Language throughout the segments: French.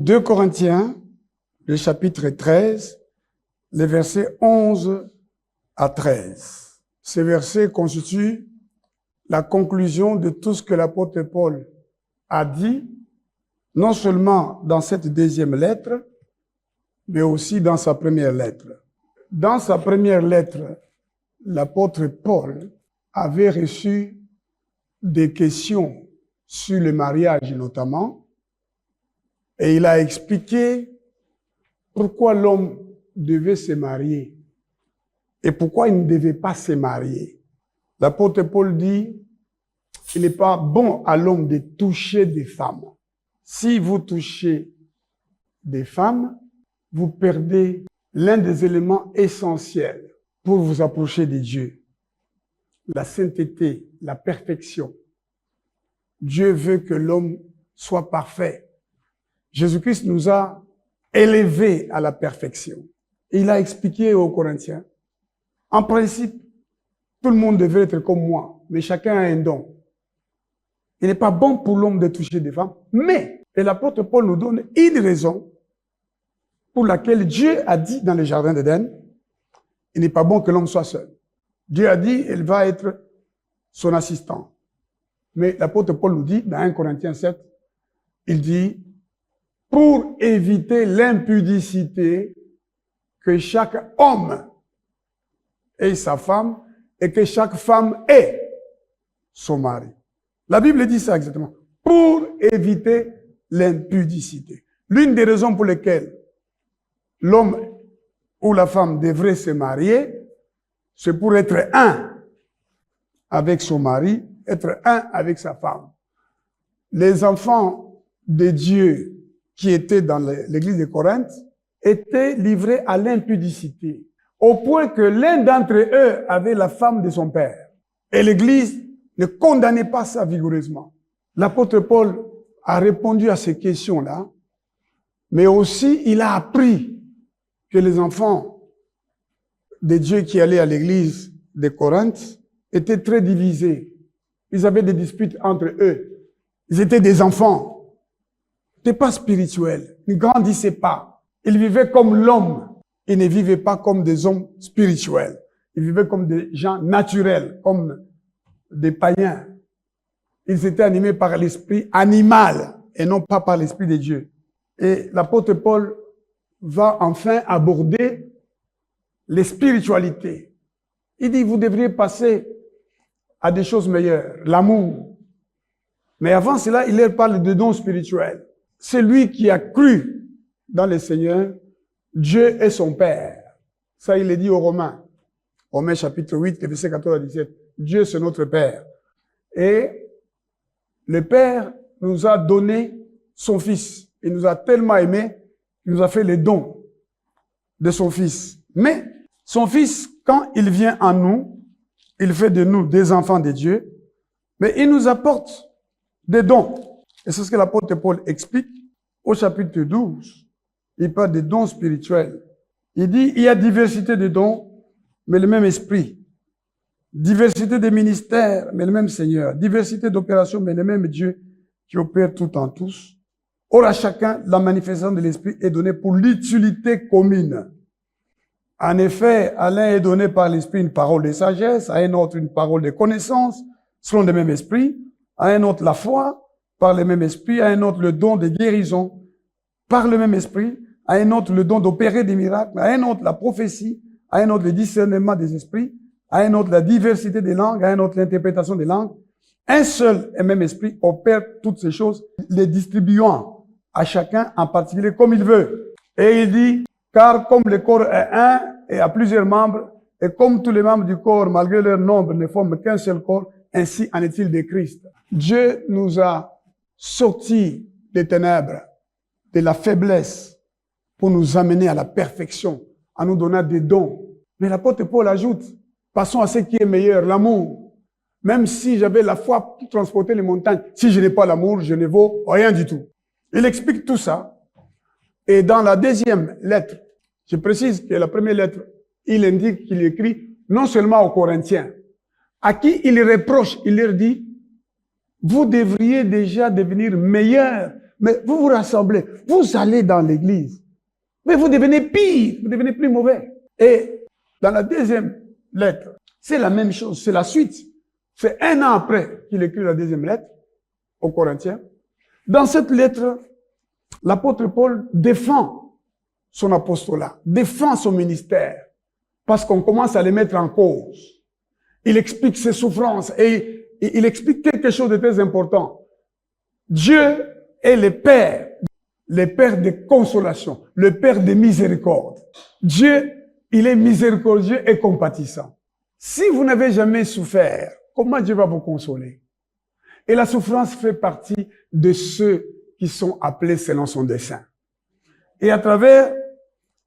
2 Corinthiens, le chapitre 13, les versets 11 à 13. Ces versets constituent la conclusion de tout ce que l'apôtre Paul a dit, non seulement dans cette deuxième lettre, mais aussi dans sa première lettre. Dans sa première lettre, l'apôtre Paul avait reçu des questions sur le mariage notamment, et il a expliqué pourquoi l'homme devait se marier et pourquoi il ne devait pas se marier. L'apôtre Paul dit qu'il n'est pas bon à l'homme de toucher des femmes. Si vous touchez des femmes, vous perdez l'un des éléments essentiels pour vous approcher de Dieu. La sainteté, la perfection. Dieu veut que l'homme soit parfait. Jésus-Christ nous a élevés à la perfection. Et il a expliqué aux Corinthiens, en principe, tout le monde devrait être comme moi, mais chacun a un don. Il n'est pas bon pour l'homme de toucher des femmes, mais, et l'apôtre Paul nous donne une raison pour laquelle Dieu a dit dans le jardin d'Éden, il n'est pas bon que l'homme soit seul. Dieu a dit, il va être son assistant. Mais l'apôtre Paul nous dit, dans 1 Corinthiens 7, il dit, pour éviter l'impudicité, que chaque homme ait sa femme et que chaque femme ait son mari. La Bible dit ça exactement. Pour éviter l'impudicité. L'une des raisons pour lesquelles l'homme ou la femme devrait se marier, c'est pour être un avec son mari, être un avec sa femme. Les enfants de Dieu qui étaient dans l'église de Corinthe étaient livrés à l'impudicité, au point que l'un d'entre eux avait la femme de son père. Et l'église ne condamnait pas ça vigoureusement. L'apôtre Paul a répondu à ces questions-là, mais aussi il a appris que les enfants de Dieu qui allaient à l'église de Corinthe étaient très divisés. Ils avaient des disputes entre eux. Ils étaient des enfants. Ils n'étaient pas spirituels. Ils ne grandissaient pas. Ils vivaient comme l'homme. Ils ne vivaient pas comme des hommes spirituels. Ils vivaient comme des gens naturels, comme des païens. Ils étaient animés par l'esprit animal et non pas par l'esprit de Dieu. Et l'apôtre Paul va enfin aborder les spiritualités. Il dit, vous devriez passer à des choses meilleures, l'amour. Mais avant cela, il leur parle de dons spirituels. C'est lui qui a cru dans le Seigneur, Dieu est son Père. Ça, il est dit aux Romains. Romains chapitre 8, versets 14 à 17. Dieu, c'est notre Père. Et le Père nous a donné son Fils. Il nous a tellement aimés, il nous a fait les dons de son Fils. Mais son Fils, quand il vient en nous, il fait de nous des enfants de Dieu, mais il nous apporte des dons. Et c'est ce que l'apôtre Paul explique au chapitre 12. Il parle des dons spirituels. Il dit, il y a diversité de dons, mais le même esprit. Diversité de ministères, mais le même Seigneur. Diversité d'opérations, mais le même Dieu qui opère tout en tous. Or, à chacun, la manifestation de l'esprit est donnée pour l'utilité commune. En effet, à l'un est donné par l'esprit une parole de sagesse, à un autre une parole de connaissance, selon le même esprit, à un autre la foi, par le même esprit, à un autre le don de guérison, par le même esprit, à un autre le don d'opérer des miracles, à un autre la prophétie, à un autre le discernement des esprits, à un autre la diversité des langues, à un autre l'interprétation des langues. Un seul et même esprit opère toutes ces choses, les distribuant à chacun en particulier comme il veut. Et il dit, car comme le corps est un et a plusieurs membres, et comme tous les membres du corps, malgré leur nombre, ne forment qu'un seul corps, ainsi en est-il de Christ. Dieu nous a sortis des ténèbres, de la faiblesse, pour nous amener à la perfection, en nous donnant des dons. Mais l'apôtre Paul ajoute, passons à ce qui est meilleur, l'amour. Même si j'avais la foi pour transporter les montagnes, si je n'ai pas l'amour, je ne vaux rien du tout. Il explique tout ça. Et dans la deuxième lettre, je précise que la première lettre, il indique qu'il écrit non seulement aux Corinthiens, à qui il reproche, il leur dit, vous devriez déjà devenir meilleurs Mais vous vous rassemblez, vous allez dans l'église. Mais vous devenez pire, vous devenez plus mauvais. Et dans la deuxième lettre, c'est la même chose, c'est la suite. C'est 1 an après qu'il écrit la deuxième lettre aux Corinthiens. Dans cette lettre, l'apôtre Paul défend son apostolat, défend son ministère, parce qu'on commence à les mettre en cause. Il explique ses souffrances et il explique quelque chose de très important. Dieu est le Père de consolation, le Père de miséricorde. Dieu, il est miséricordieux et compatissant. Si vous n'avez jamais souffert, comment Dieu va vous consoler? Et la souffrance fait partie de ceux qui sont appelés selon son dessein. Et à travers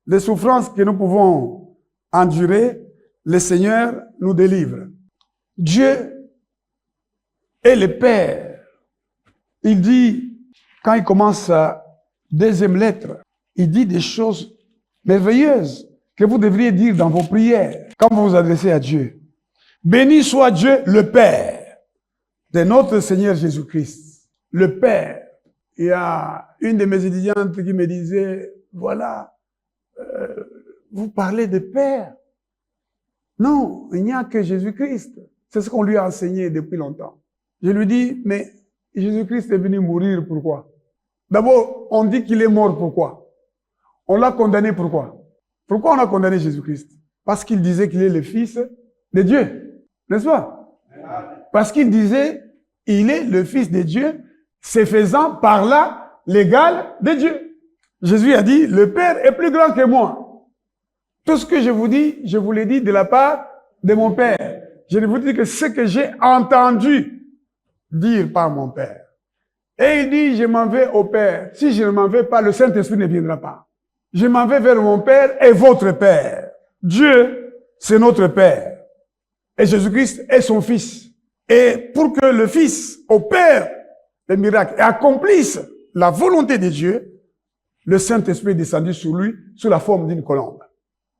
les souffrances que nous pouvons endurer, le Seigneur nous délivre. Dieu est le Père. Il dit, quand il commence sa deuxième lettre, il dit des choses merveilleuses que vous devriez dire dans vos prières quand vous vous adressez à Dieu. Béni soit Dieu, le Père de notre Seigneur Jésus-Christ. Le Père. Il y a une de mes étudiantes qui me disait, voilà, vous parlez de Père. Non, il n'y a que Jésus-Christ. C'est ce qu'on lui a enseigné depuis longtemps. Je lui dis, mais Jésus-Christ est venu mourir, pourquoi? D'abord, on dit qu'il est mort, pourquoi? On l'a condamné, pourquoi? Pourquoi on a condamné Jésus-Christ? Parce qu'il disait qu'il est le Fils de Dieu. N'est-ce pas? Parce qu'il disait, il est le Fils de Dieu, se faisant par là l'égal de Dieu. Jésus a dit, le Père est plus grand que moi. Tout ce que je vous dis, je vous l'ai dit de la part de mon Père. Je ne vous dis que ce que j'ai entendu dire par mon Père. Et il dit, je m'en vais au Père. Si je ne m'en vais pas, le Saint-Esprit ne viendra pas. Je m'en vais vers mon Père et votre Père. Dieu, c'est notre Père. Et Jésus-Christ est son Fils. Et pour que le Fils opère les miracles et accomplisse la volonté de Dieu, le Saint-Esprit est descendu sur lui sous la forme d'une colombe.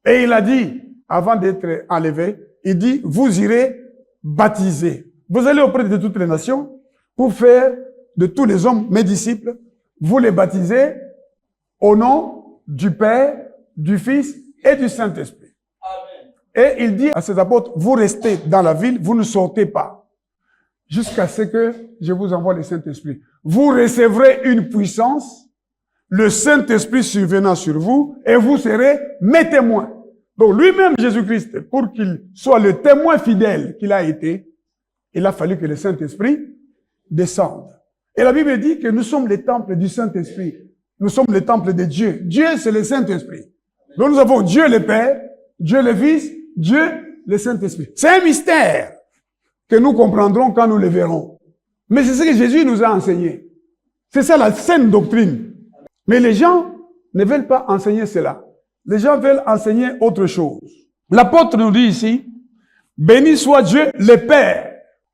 Et il a dit, avant d'être enlevé, il dit, vous irez baptiser. Vous allez auprès de toutes les nations pour faire de tous les hommes mes disciples. Vous les baptisez au nom du Père, du Fils et du Saint-Esprit. Et il dit à ses apôtres, vous restez dans la ville, vous ne sortez pas, jusqu'à ce que je vous envoie le Saint-Esprit. Vous recevrez une puissance, le Saint-Esprit survenant sur vous, et vous serez mes témoins. Donc lui-même, Jésus-Christ, pour qu'il soit le témoin fidèle qu'il a été, il a fallu que le Saint-Esprit descende. Et la Bible dit que nous sommes les temples du Saint-Esprit. Nous sommes les temples de Dieu. Dieu, c'est le Saint-Esprit. Donc nous avons Dieu le Père, Dieu le Fils, Dieu le Saint-Esprit. C'est un mystère que nous comprendrons quand nous le verrons. Mais c'est ce que Jésus nous a enseigné. C'est ça la saine doctrine. Mais les gens ne veulent pas enseigner cela. Les gens veulent enseigner autre chose. L'apôtre nous dit ici, béni soit Dieu le Père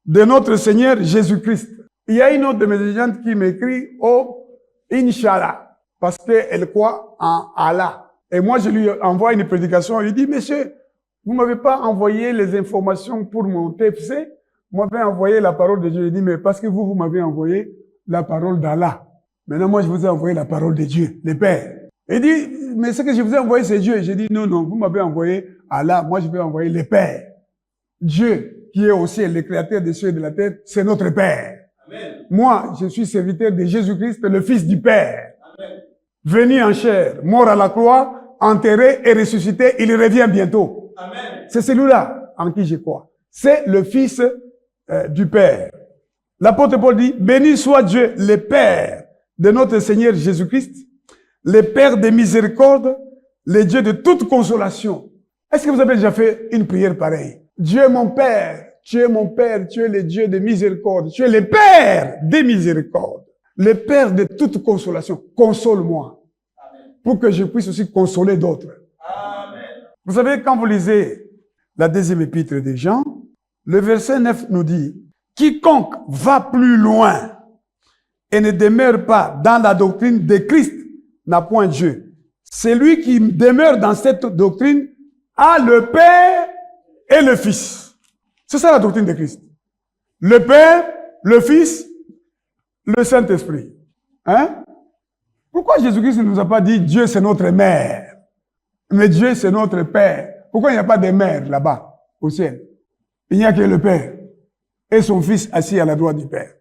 de notre Seigneur Jésus-Christ. Il y a une autre de mes étudiantes qui m'écrit oh, Inch'Allah, parce qu'elle croit en Allah. Et moi, je lui envoie une prédication. Il dit, monsieur, vous ne m'avez pas envoyé les informations pour mon TFC. Vous m'avez envoyé la parole de Dieu. Il dit, mais parce que vous m'avez envoyé la parole d'Allah. Maintenant, moi, je vous ai envoyé la parole de Dieu, le Père. Il dit, mais ce que je vous ai envoyé, c'est Dieu. J'ai dit, non, non, vous m'avez envoyé Allah. Moi, je vais envoyer le Père. Dieu, qui est aussi le créateur des cieux et de la terre, c'est notre Père. Amen. Moi, je suis serviteur de Jésus-Christ, le Fils du Père. Amen. Venu en chair, mort à la croix, enterré et ressuscité, il revient bientôt. Amen. C'est celui-là en qui je crois. C'est le Fils du Père. L'apôtre Paul dit, béni soit Dieu, le Père de notre Seigneur Jésus-Christ, le Père de miséricorde, le Dieu de toute consolation. Est-ce que vous avez déjà fait une prière pareille? Dieu est mon Père, tu es mon Père, tu es le Dieu de miséricorde, tu es le Père des miséricordes, le Père de toute consolation. Console-moi, pour que je puisse aussi consoler d'autres. Amen. Vous savez, quand vous lisez la deuxième épître de Jean, le verset 9 nous dit, quiconque va plus loin et ne demeure pas dans la doctrine de Christ n'a point Dieu. Celui qui demeure dans cette doctrine a le Père et le Fils. C'est ça la doctrine de Christ. Le Père, le Fils, le Saint-Esprit. Hein? Pourquoi Jésus-Christ ne nous a pas dit Dieu c'est notre mère, mais Dieu c'est notre Père? Pourquoi il n'y a pas de mère là-bas, au ciel? Il n'y a que le Père et son Fils assis à la droite du Père.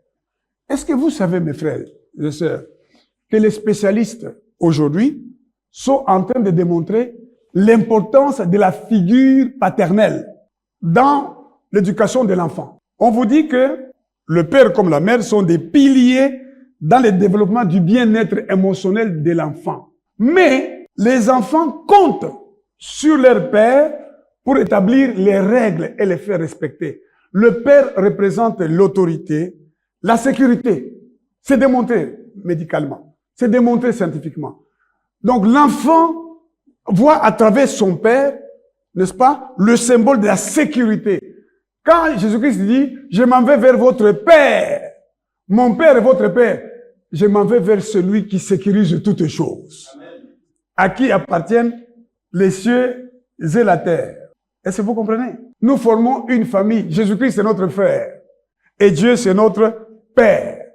Est-ce que vous savez, mes frères et sœurs, que les spécialistes aujourd'hui sont en train de démontrer l'importance de la figure paternelle dans l'éducation de l'enfant? On vous dit que le père comme la mère sont des piliers dans le développement du bien-être émotionnel de l'enfant. Mais les enfants comptent sur leur père pour établir les règles et les faire respecter. Le père représente l'autorité, la sécurité. C'est démontré médicalement, c'est démontré scientifiquement. Donc l'enfant voit à travers son père, n'est-ce pas, le symbole de la sécurité. Quand Jésus-Christ dit, je m'en vais vers votre Père, mon Père est votre Père, je m'en vais vers celui qui sécurise toutes choses, à qui appartiennent les cieux et la terre. Est-ce que vous comprenez? Nous formons une famille. Jésus-Christ est notre frère et Dieu c'est notre Père.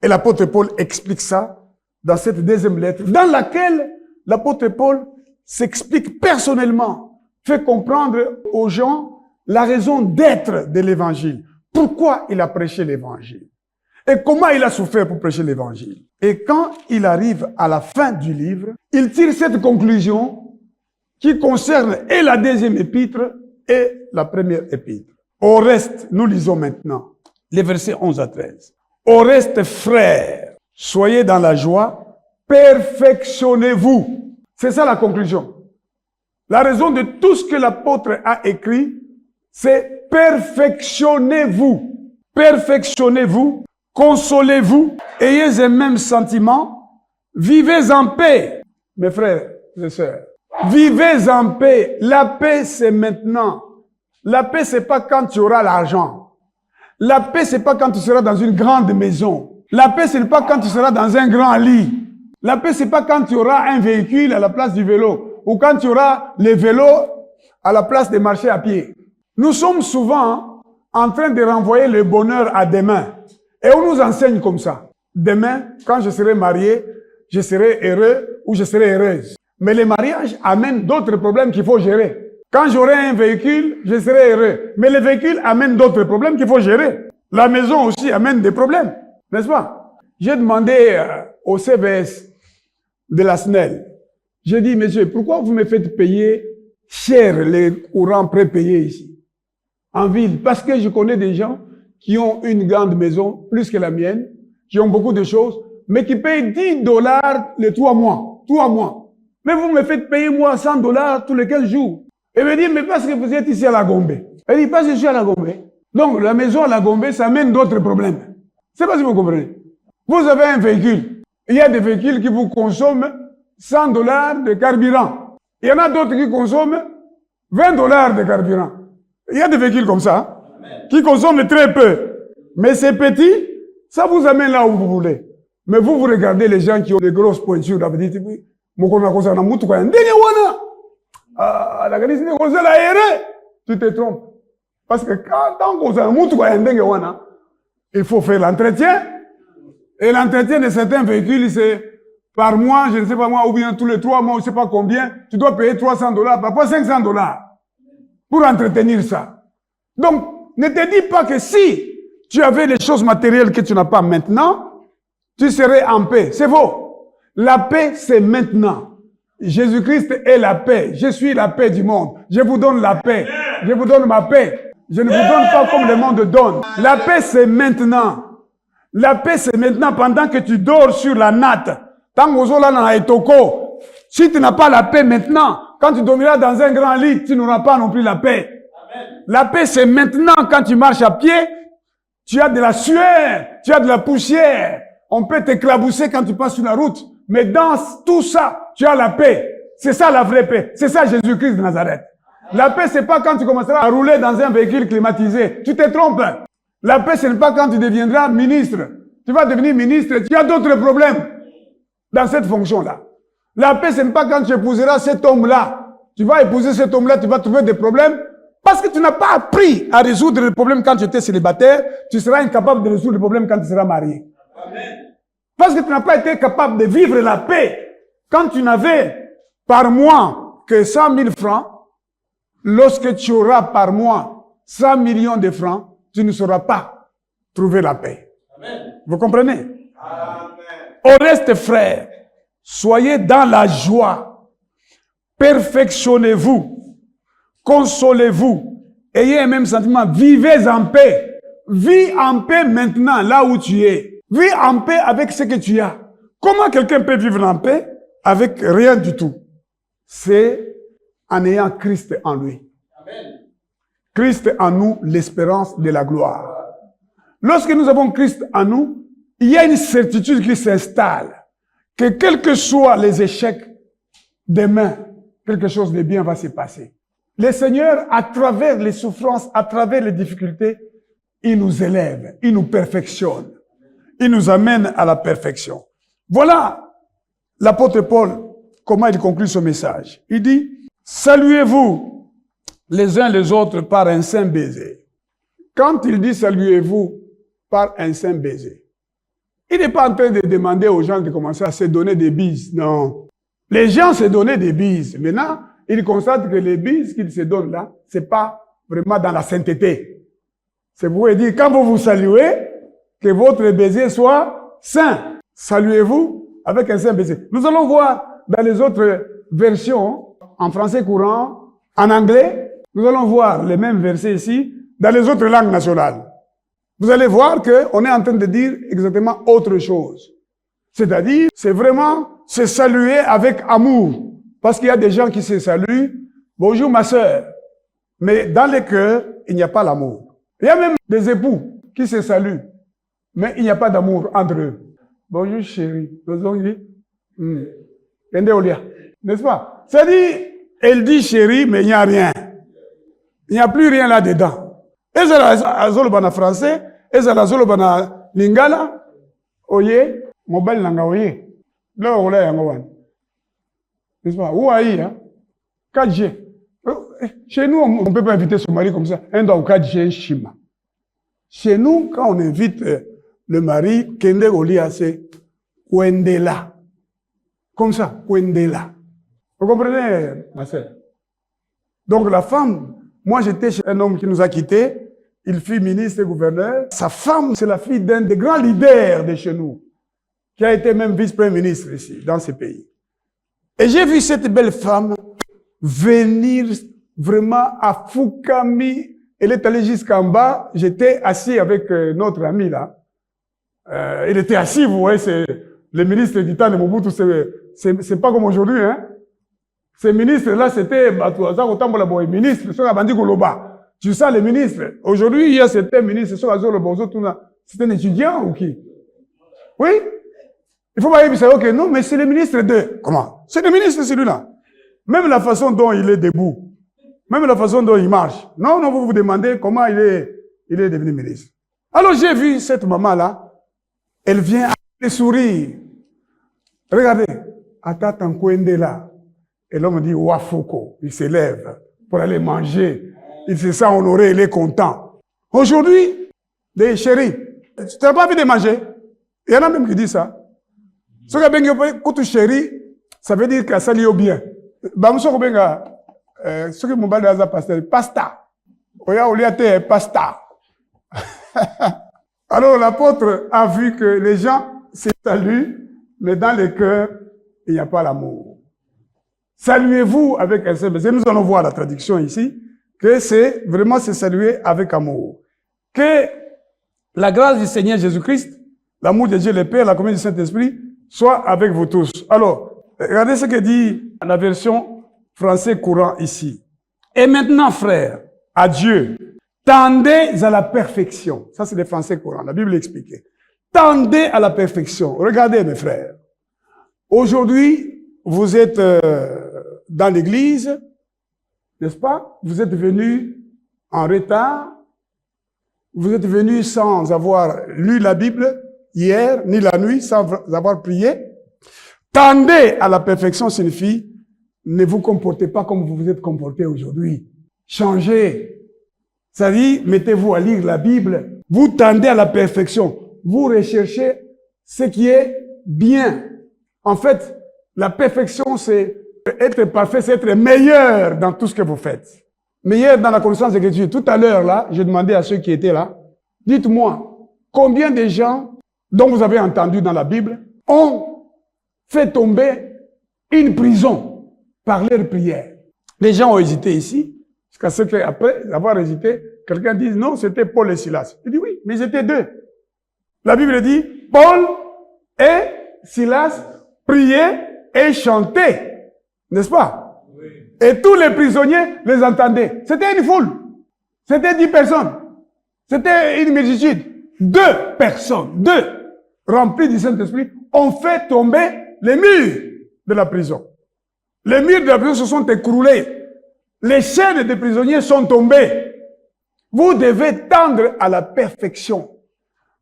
Et l'apôtre Paul explique ça dans cette deuxième lettre, dans laquelle l'apôtre Paul s'explique personnellement, fait comprendre aux gens la raison d'être de l'évangile. Pourquoi il a prêché l'évangile? Et comment il a souffert pour prêcher l'évangile? Et quand il arrive à la fin du livre, il tire cette conclusion qui concerne et la deuxième épître et la première épître. Au reste, nous lisons maintenant les versets 11 à 13. Au reste, frères, soyez dans la joie, perfectionnez-vous. C'est ça la conclusion. La raison de tout ce que l'apôtre a écrit, c'est perfectionnez-vous. Perfectionnez-vous, consolez-vous, ayez un même sentiment, vivez en paix. Mes frères et sœurs, vivez en paix. La paix, c'est maintenant. La paix, c'est pas quand tu auras l'argent. La paix, c'est pas quand tu seras dans une grande maison. La paix, c'est pas quand tu seras dans un grand lit. La paix, c'est pas quand tu auras un véhicule à la place du vélo ou quand tu auras les vélos à la place de marcher à pied. Nous sommes souvent en train de renvoyer le bonheur à demain. Et on nous enseigne comme ça. Demain, quand je serai marié, je serai heureux ou je serai heureuse. Mais le mariage amène d'autres problèmes qu'il faut gérer. Quand j'aurai un véhicule, je serai heureux. Mais le véhicule amène d'autres problèmes qu'il faut gérer. La maison aussi amène des problèmes, n'est-ce pas? J'ai demandé au CVS de la SNEL. J'ai dit, monsieur, pourquoi vous me faites payer cher les courants prépayés ici, en ville? Parce que je connais des gens qui ont une grande maison, plus que la mienne, qui ont beaucoup de choses, mais qui payent $10 les 3 mois. 3 mois. Mais vous me faites payer, moi, $100 tous les 15 jours. Et me dit, mais parce que vous êtes ici à la Gombe. Elle dit, parce que je suis à la Gombe. Donc, la maison à la Gombe, ça amène d'autres problèmes. C'est pas si vous comprenez. Vous avez un véhicule. Il y a des véhicules qui vous consomment $100 de carburant. Il y en a d'autres qui consomment $20 de carburant. Il y a des véhicules comme ça, qui consomment très peu. Mais c'est petit, ça vous amène là où vous voulez. Mais vous regardez les gens qui ont des grosses pointures, vous dites, tu te trompes. Parce que quand il faut faire l'entretien. Et l'entretien de certains véhicules, c'est par mois, je ne sais pas moi, ou bien tous les 3 mois, je ne sais pas combien, tu dois payer $300, parfois $500 pour entretenir ça. Donc, ne te dis pas que si tu avais les choses matérielles que tu n'as pas maintenant, tu serais en paix. C'est faux. La paix, c'est maintenant. Jésus-Christ est la paix. Je suis la paix du monde. Je vous donne la paix. Je vous donne ma paix. Je ne vous donne pas comme le monde donne. La paix, c'est maintenant. La paix, c'est maintenant pendant que tu dors sur la natte. Si tu n'as pas la paix maintenant, quand tu dormiras dans un grand lit, tu n'auras pas non plus la paix. Amen. La paix, c'est maintenant quand tu marches à pied, tu as de la sueur, tu as de la poussière. On peut t'éclabousser quand tu passes sur la route. Mais dans tout ça, tu as la paix. C'est ça la vraie paix. C'est ça Jésus-Christ de Nazareth. La paix, c'est pas quand tu commenceras à rouler dans un véhicule climatisé. Tu te trompes. La paix, ce n'est pas quand tu deviendras ministre. Tu vas devenir ministre, tu as d'autres problèmes dans cette fonction-là. La paix, ce n'est pas quand tu épouseras cet homme-là. Tu vas épouser cet homme-là, tu vas trouver des problèmes parce que tu n'as pas appris à résoudre les problèmes quand tu étais célibataire. Tu seras incapable de résoudre les problèmes quand tu seras marié. Amen. Parce que tu n'as pas été capable de vivre la paix. Quand tu n'avais par mois que 100 000 francs, lorsque tu auras par mois 100 millions de francs, tu ne sauras pas trouver la paix. Amen. Vous comprenez? Amen. Au reste, frères, soyez dans la joie, perfectionnez-vous, consolez-vous, ayez un même sentiment, vivez en paix. Vis en paix maintenant, là où tu es. Vis en paix avec ce que tu as. Comment quelqu'un peut vivre en paix avec rien du tout? C'est en ayant Christ en lui. Amen. Christ en nous, l'espérance de la gloire. Lorsque nous avons Christ en nous, il y a une certitude qui s'installe, que quels que soient les échecs, demain, quelque chose de bien va se passer. Le Seigneur, à travers les souffrances, à travers les difficultés, il nous élève, il nous perfectionne, il nous amène à la perfection. Voilà l'apôtre Paul, comment il conclut ce message. Il dit, saluez-vous les uns les autres par un saint baiser. Quand il dit saluez-vous par un saint baiser, il n'est pas en train de demander aux gens de commencer à se donner des bises. Non. Les gens se donnaient des bises. Maintenant, ils constatent que les bises qu'ils se donnent là, c'est pas vraiment dans la sainteté. C'est pour dire, quand vous vous saluez, que votre baiser soit saint. Saluez-vous avec un saint baiser. Nous allons voir dans les autres versions, en français courant, en anglais, nous allons voir les mêmes versets ici, dans les autres langues nationales. Vous allez voir qu'on est en train de dire exactement autre chose. C'est-à-dire, c'est vraiment se saluer avec amour. Parce qu'il y a des gens qui se saluent, bonjour ma sœur. Mais dans les cœurs, il n'y a pas l'amour. Il y a même des époux qui se saluent, mais il n'y a pas d'amour entre eux. Bonjour chérie. N'est-ce pas? C'est-à-dire, elle dit chérie, mais il n'y a rien. Il n'y a plus rien là-dedans. Et c'est la zolobana français, et c'est la zolobana lingala, oye, mobile nanga oye. Là, on l'a yangowan. N'est-ce pas? Où aïe, hein? 4G. Chez nous, on ne peut pas inviter son mari comme ça. Un dans 4G, Shima. Chez nous, quand on invite le mari, Kende Olia, c'est Kwendela. Comme ça, Kwendela. Vous comprenez, ma sœur? Donc la femme, moi j'étais chez un homme qui nous a quittés, il fut ministre et gouverneur. Sa femme, c'est la fille d'un des grands leaders de chez nous, qui a été même vice-premier ministre ici, dans ce pays. Et j'ai vu cette belle femme venir vraiment à Fukami. Elle est allée jusqu'en bas. J'étais assis avec notre ami là. Il était assis, vous voyez, c'est le ministre du temps de Mobutu, c'est pas comme aujourd'hui, hein. Ces ministres-là, c'était, ministre, tu sais, les ministres. Aujourd'hui, il y a certains ministres, c'est un étudiant ou qui? Oui? Il faut pas dire, ok, non, mais c'est le ministre de, comment? C'est le ministre, celui-là. Même la façon dont il est debout. Même la façon dont il marche. Non, non, vous vous demandez comment il est devenu ministre. Alors, j'ai vu cette maman-là. Elle vient avec le sourire. Regardez. Atatan Kwende là. Et l'homme dit, Wafoko. Il s'élève pour aller manger. Il se sent honoré, il est content. Aujourd'hui, des chéris, tu n'as pas envie de manger? Il y en a même qui disent ça. Ce qui est chéri, ça veut dire que ça lie au bien. Ce qui m'ont pasta. Pasta. Alors l'apôtre a vu que les gens se saluent, mais dans les cœurs, il n'y a pas l'amour. Saluez-vous avec un seul baiser. Nous allons voir la traduction ici, que c'est vraiment se saluer avec amour. Que la grâce du Seigneur Jésus-Christ, l'amour de Dieu le Père, la communion du Saint-Esprit, soit avec vous tous. Alors, regardez ce que dit la version français courant ici. Et maintenant, frères, à Dieu, tendez à la perfection. Ça, c'est le français courant. La Bible explique. Tendez à la perfection. Regardez, mes frères. Aujourd'hui, vous êtes dans l'église, n'est-ce pas? Vous êtes venus en retard. Vous êtes venus sans avoir lu la Bible hier, ni la nuit, sans avoir prié. Tendez à la perfection signifie ne vous comportez pas comme vous vous êtes comporté aujourd'hui. Changez. C'est-à-dire, mettez-vous à lire la Bible. Vous tendez à la perfection. Vous recherchez ce qui est bien. En fait, la perfection, c'est être parfait, c'est être meilleur dans tout ce que vous faites. Meilleur dans la connaissance de Jésus. Tout à l'heure, là, j'ai demandé à ceux qui étaient là, dites-moi, combien de gens dont vous avez entendu dans la Bible ont fait tomber une prison par leur prière? Les gens ont hésité ici, jusqu'à ce qu'après avoir hésité, quelqu'un dise non, c'était Paul et Silas. Il dit oui, mais ils étaient deux. La Bible dit, Paul et Silas priaient et chantaient, n'est-ce pas? Oui. Et tous les prisonniers les entendaient. C'était une foule. C'était 10 personnes. C'était une multitude. 2 personnes, 2, remplis du Saint-Esprit, ont fait tomber les murs de la prison. Les murs de la prison se sont écroulés. Les chaînes des prisonniers sont tombées. Vous devez tendre à la perfection.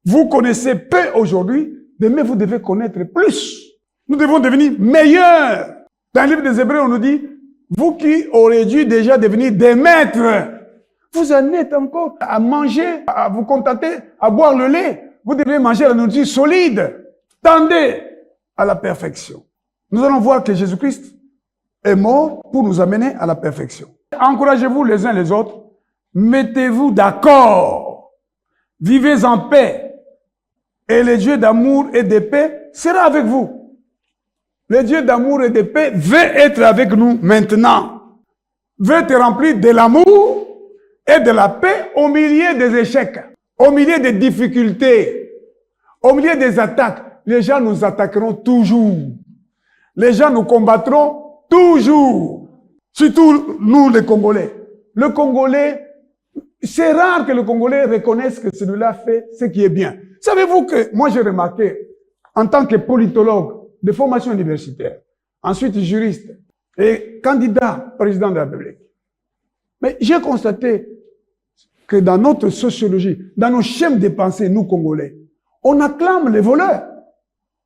Vous connaissez peu aujourd'hui, demain vous devez connaître plus. Nous devons devenir meilleurs. Dans le livre des Hébreux, on nous dit, vous qui aurez dû déjà devenir des maîtres, vous en êtes encore à manger, à vous contenter, à boire le lait. Vous devez manger la nourriture solide. Tendez à la perfection. Nous allons voir que Jésus-Christ est mort pour nous amener à la perfection. Encouragez-vous les uns les autres. Mettez-vous d'accord. Vivez en paix. Et le Dieu d'amour et de paix sera avec vous. Le Dieu d'amour et de paix veut être avec nous maintenant. Veut te remplir de l'amour et de la paix au milieu des échecs, au milieu des difficultés, au milieu des attaques. Les gens nous attaqueront toujours. Les gens nous combattront toujours. Surtout nous les Congolais. Le Congolais, c'est rare que le Congolais reconnaisse que celui-là fait ce qui est bien. Savez-vous que moi j'ai remarqué, en tant que politologue de formation universitaire, ensuite juriste et candidat président de la République, mais j'ai constaté que dans notre sociologie, dans nos schèmes de pensée, nous Congolais, on acclame les voleurs.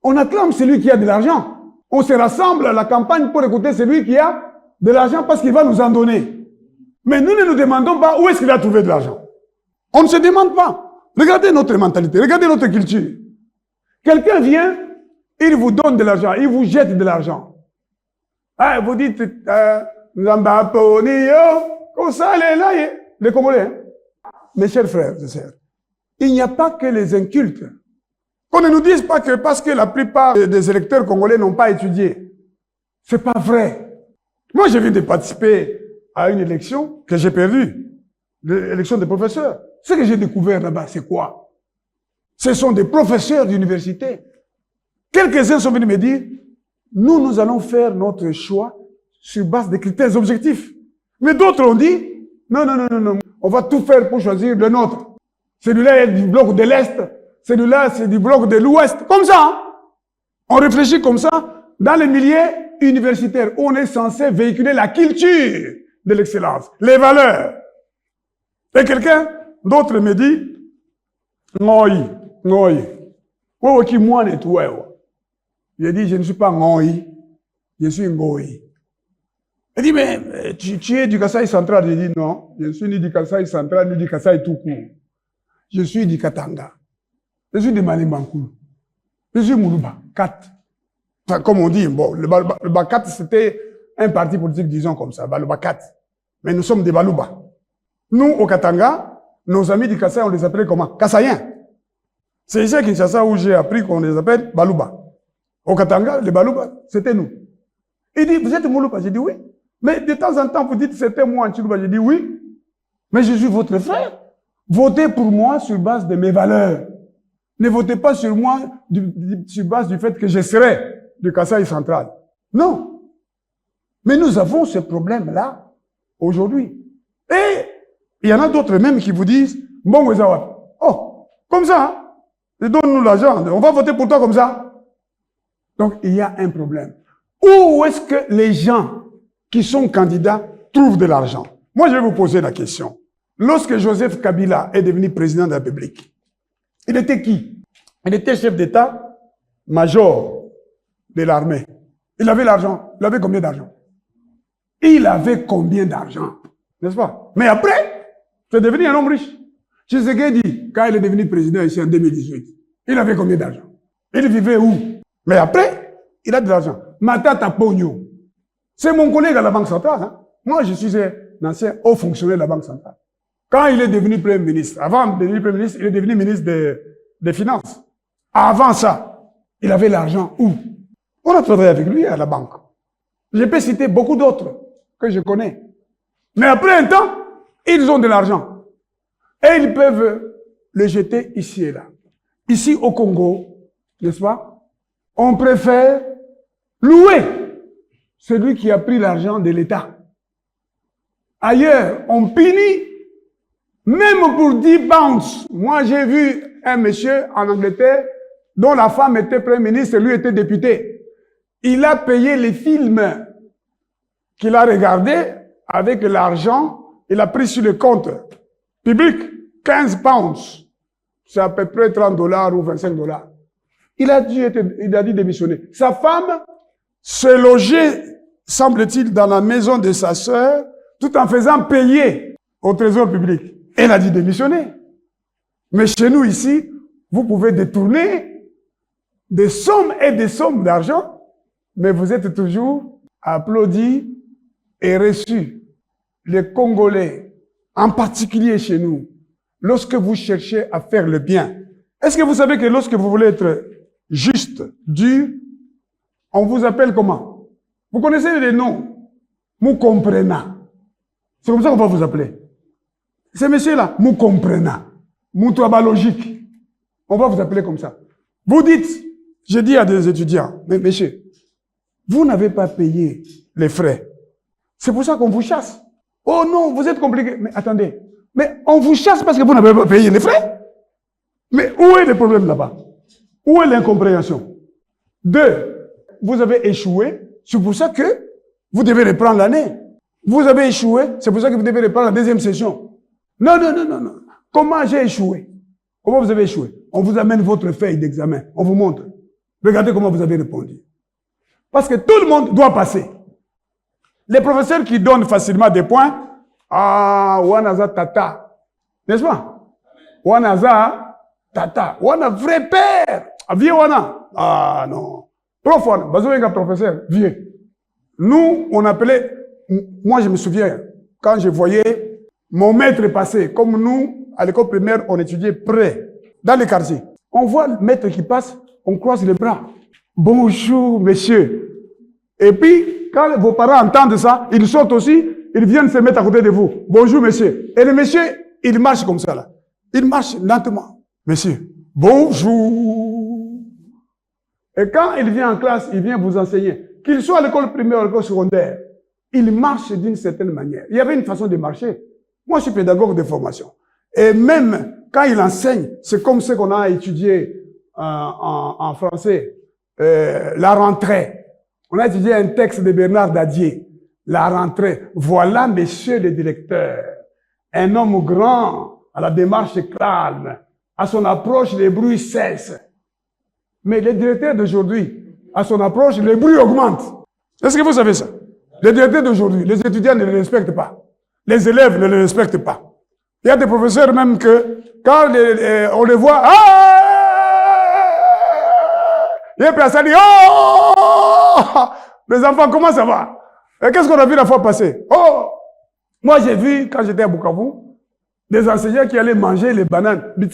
On acclame celui qui a de l'argent. On se rassemble à la campagne pour écouter celui qui a de l'argent parce qu'il va nous en donner. Mais nous ne nous demandons pas où est-ce qu'il a trouvé de l'argent. On ne se demande pas. Regardez notre mentalité, regardez notre culture. Quelqu'un vient, il vous donne de l'argent, il vous jette de l'argent. Ah, vous dites, comme ça, les Congolais. Hein? Mes chers frères et sœurs, il n'y a pas que les incultes. Qu'on ne nous dise pas que parce que la plupart des électeurs congolais n'ont pas étudié. C'est pas vrai. Moi, je viens de participer à une élection que j'ai perdue, l'élection des professeurs. Ce que j'ai découvert là-bas, c'est quoi? Ce sont des professeurs d'université. Quelques-uns sont venus me dire, nous allons faire notre choix sur base des critères objectifs. Mais d'autres ont dit, non, on va tout faire pour choisir le nôtre. Celui-là est du bloc de l'Est, celui-là c'est du bloc de l'Ouest. Comme ça, hein? On réfléchit comme ça dans les milieux universitaires où on est censé véhiculer la culture de l'excellence, les valeurs. Et quelqu'un d'autre me dit, Ngoï. J'ai dit, je ne suis pas Ngoï, je suis Ngoï. Il dit, mais tu es du Kasaï central. J'ai dit, non, je ne suis ni du Kasaï central, ni du Kasaï tout court. Je suis du Katanga. Je suis de Malimbankou. Je suis Moulouba, 4. Enfin, comme on dit, bon, le Bakat, c'était un parti politique, disons comme ça, le Bakat. Mais nous sommes des Balouba. Nous, au Katanga, nos amis du Kasaï, on les appelait comment? Kasaïens. C'est ici à Kinshasa où j'ai appris qu'on les appelle Balouba. Au Katanga, les Balouba, c'était nous. Il dit, vous êtes Moulouba? J'ai dit oui. Mais de temps en temps, vous dites, c'était moi en Chilouba. J'ai dit oui. Mais je suis votre frère. Votez pour moi sur base de mes valeurs. Ne votez pas sur moi sur base du fait que je serai du Kasaï central. Non. Mais nous avons ce problème-là aujourd'hui. Et il y en a d'autres même qui vous disent, bon, oh, comme ça, hein? Donne-nous l'argent, on va voter pour toi comme ça. Donc, il y a un problème. Où est-ce que les gens qui sont candidats trouvent de l'argent? Moi, je vais vous poser la question. Lorsque Joseph Kabila est devenu président de la République, il était qui? Il était chef d'État, major de l'armée. Il avait l'argent. Il avait combien d'argent? Il avait combien d'argent? N'est-ce pas? Mais après, c'est devenu un homme riche. Tshisekedi, quand il est devenu président ici en 2018, il avait combien d'argent? Il vivait où? Mais après, il a de l'argent. Matata Pogno. C'est mon collègue à la Banque centrale. Hein. Moi, je suis un ancien haut fonctionnaire de la Banque centrale. Quand il est devenu Premier ministre, avant de devenir Premier ministre, il est devenu ministre des Finances. Avant ça, il avait l'argent où? On a travaillé avec lui à la banque. Je peux citer beaucoup d'autres que je connais. Mais après un temps, ils ont de l'argent. Et ils peuvent le jeter ici et là. Ici au Congo, n'est-ce pas? On préfère louer celui qui a pris l'argent de l'État. Ailleurs, on punit même pour 10 pounds. Moi, j'ai vu un monsieur en Angleterre dont la femme était Premier ministre et lui était député. Il a payé les films qu'il a regardés avec l'argent. Il a pris sur le compte public 15 pounds. C'est à peu près 30 $ ou 25 $. Il a dit démissionner. Sa femme se logeait, semble-t-il, dans la maison de sa sœur, tout en faisant payer au trésor public. Elle a dit démissionner. Mais chez nous ici, vous pouvez détourner des sommes et des sommes d'argent, mais vous êtes toujours applaudis et reçus. Les Congolais, en particulier chez nous, lorsque vous cherchez à faire le bien, est-ce que vous savez que lorsque vous voulez être juste, dur, on vous appelle comment? Vous connaissez les noms? Moukomprena. C'est comme ça qu'on va vous appeler. Ces messieurs-là, Moukomprena. Moutouaba logique. On va vous appeler comme ça. Vous dites, je dis à des étudiants, mais messieurs, vous n'avez pas payé les frais. C'est pour ça qu'on vous chasse. Oh non, vous êtes compliqué. Mais attendez, mais on vous chasse parce que vous n'avez pas payé les frais? Mais où est le problème là-bas? Où est l'incompréhension? 2, vous avez échoué, c'est pour ça que vous devez reprendre l'année. Vous avez échoué, c'est pour ça que vous devez reprendre la deuxième session. Non, non, non, non, non. Comment j'ai échoué? Comment vous avez échoué? On vous amène votre feuille d'examen, on vous montre. Regardez comment vous avez répondu. Parce que tout le monde doit passer. Les professeurs qui donnent facilement des points, ah, Wanaza Tata, n'est-ce pas? Wanaza Tata, Wana vrai père, vieux Wana. Ah non. Prof, Bazoéga professeur, vieux. Nous, on appelait, moi je me souviens, quand je voyais mon maître passer, comme nous, à l'école primaire, on étudiait près, dans les quartiers. On voit le maître qui passe, on croise les bras. Bonjour, monsieur. Et puis, quand vos parents entendent ça, ils sortent aussi, ils viennent se mettre à côté de vous. Bonjour, monsieur. Et le monsieur, il marche comme ça, là. Il marche lentement. Monsieur, bonjour. Et quand il vient en classe, il vient vous enseigner. Qu'il soit à l'école primaire ou à l'école secondaire, il marche d'une certaine manière. Il y avait une façon de marcher. Moi, je suis pédagogue de formation. Et même quand il enseigne, c'est comme ce qu'on a étudié en français, la rentrée. On a étudié un texte de Bernard Dadier, la rentrée. Voilà, monsieur le directeur, un homme grand, à la démarche calme, à son approche, les bruits cessent. Mais le directeur d'aujourd'hui, à son approche, les bruits augmentent. Est-ce que vous savez ça? Le directeur d'aujourd'hui, les étudiants ne le respectent pas. Les élèves ne le respectent pas. Il y a des professeurs même que, quand on les voit, il y a personne qui dit, oh! Les enfants, comment ça va? Et qu'est-ce qu'on a vu la fois passée? Oh! Moi, j'ai vu, quand j'étais à Bukavu, des enseignants qui allaient manger les bananes, les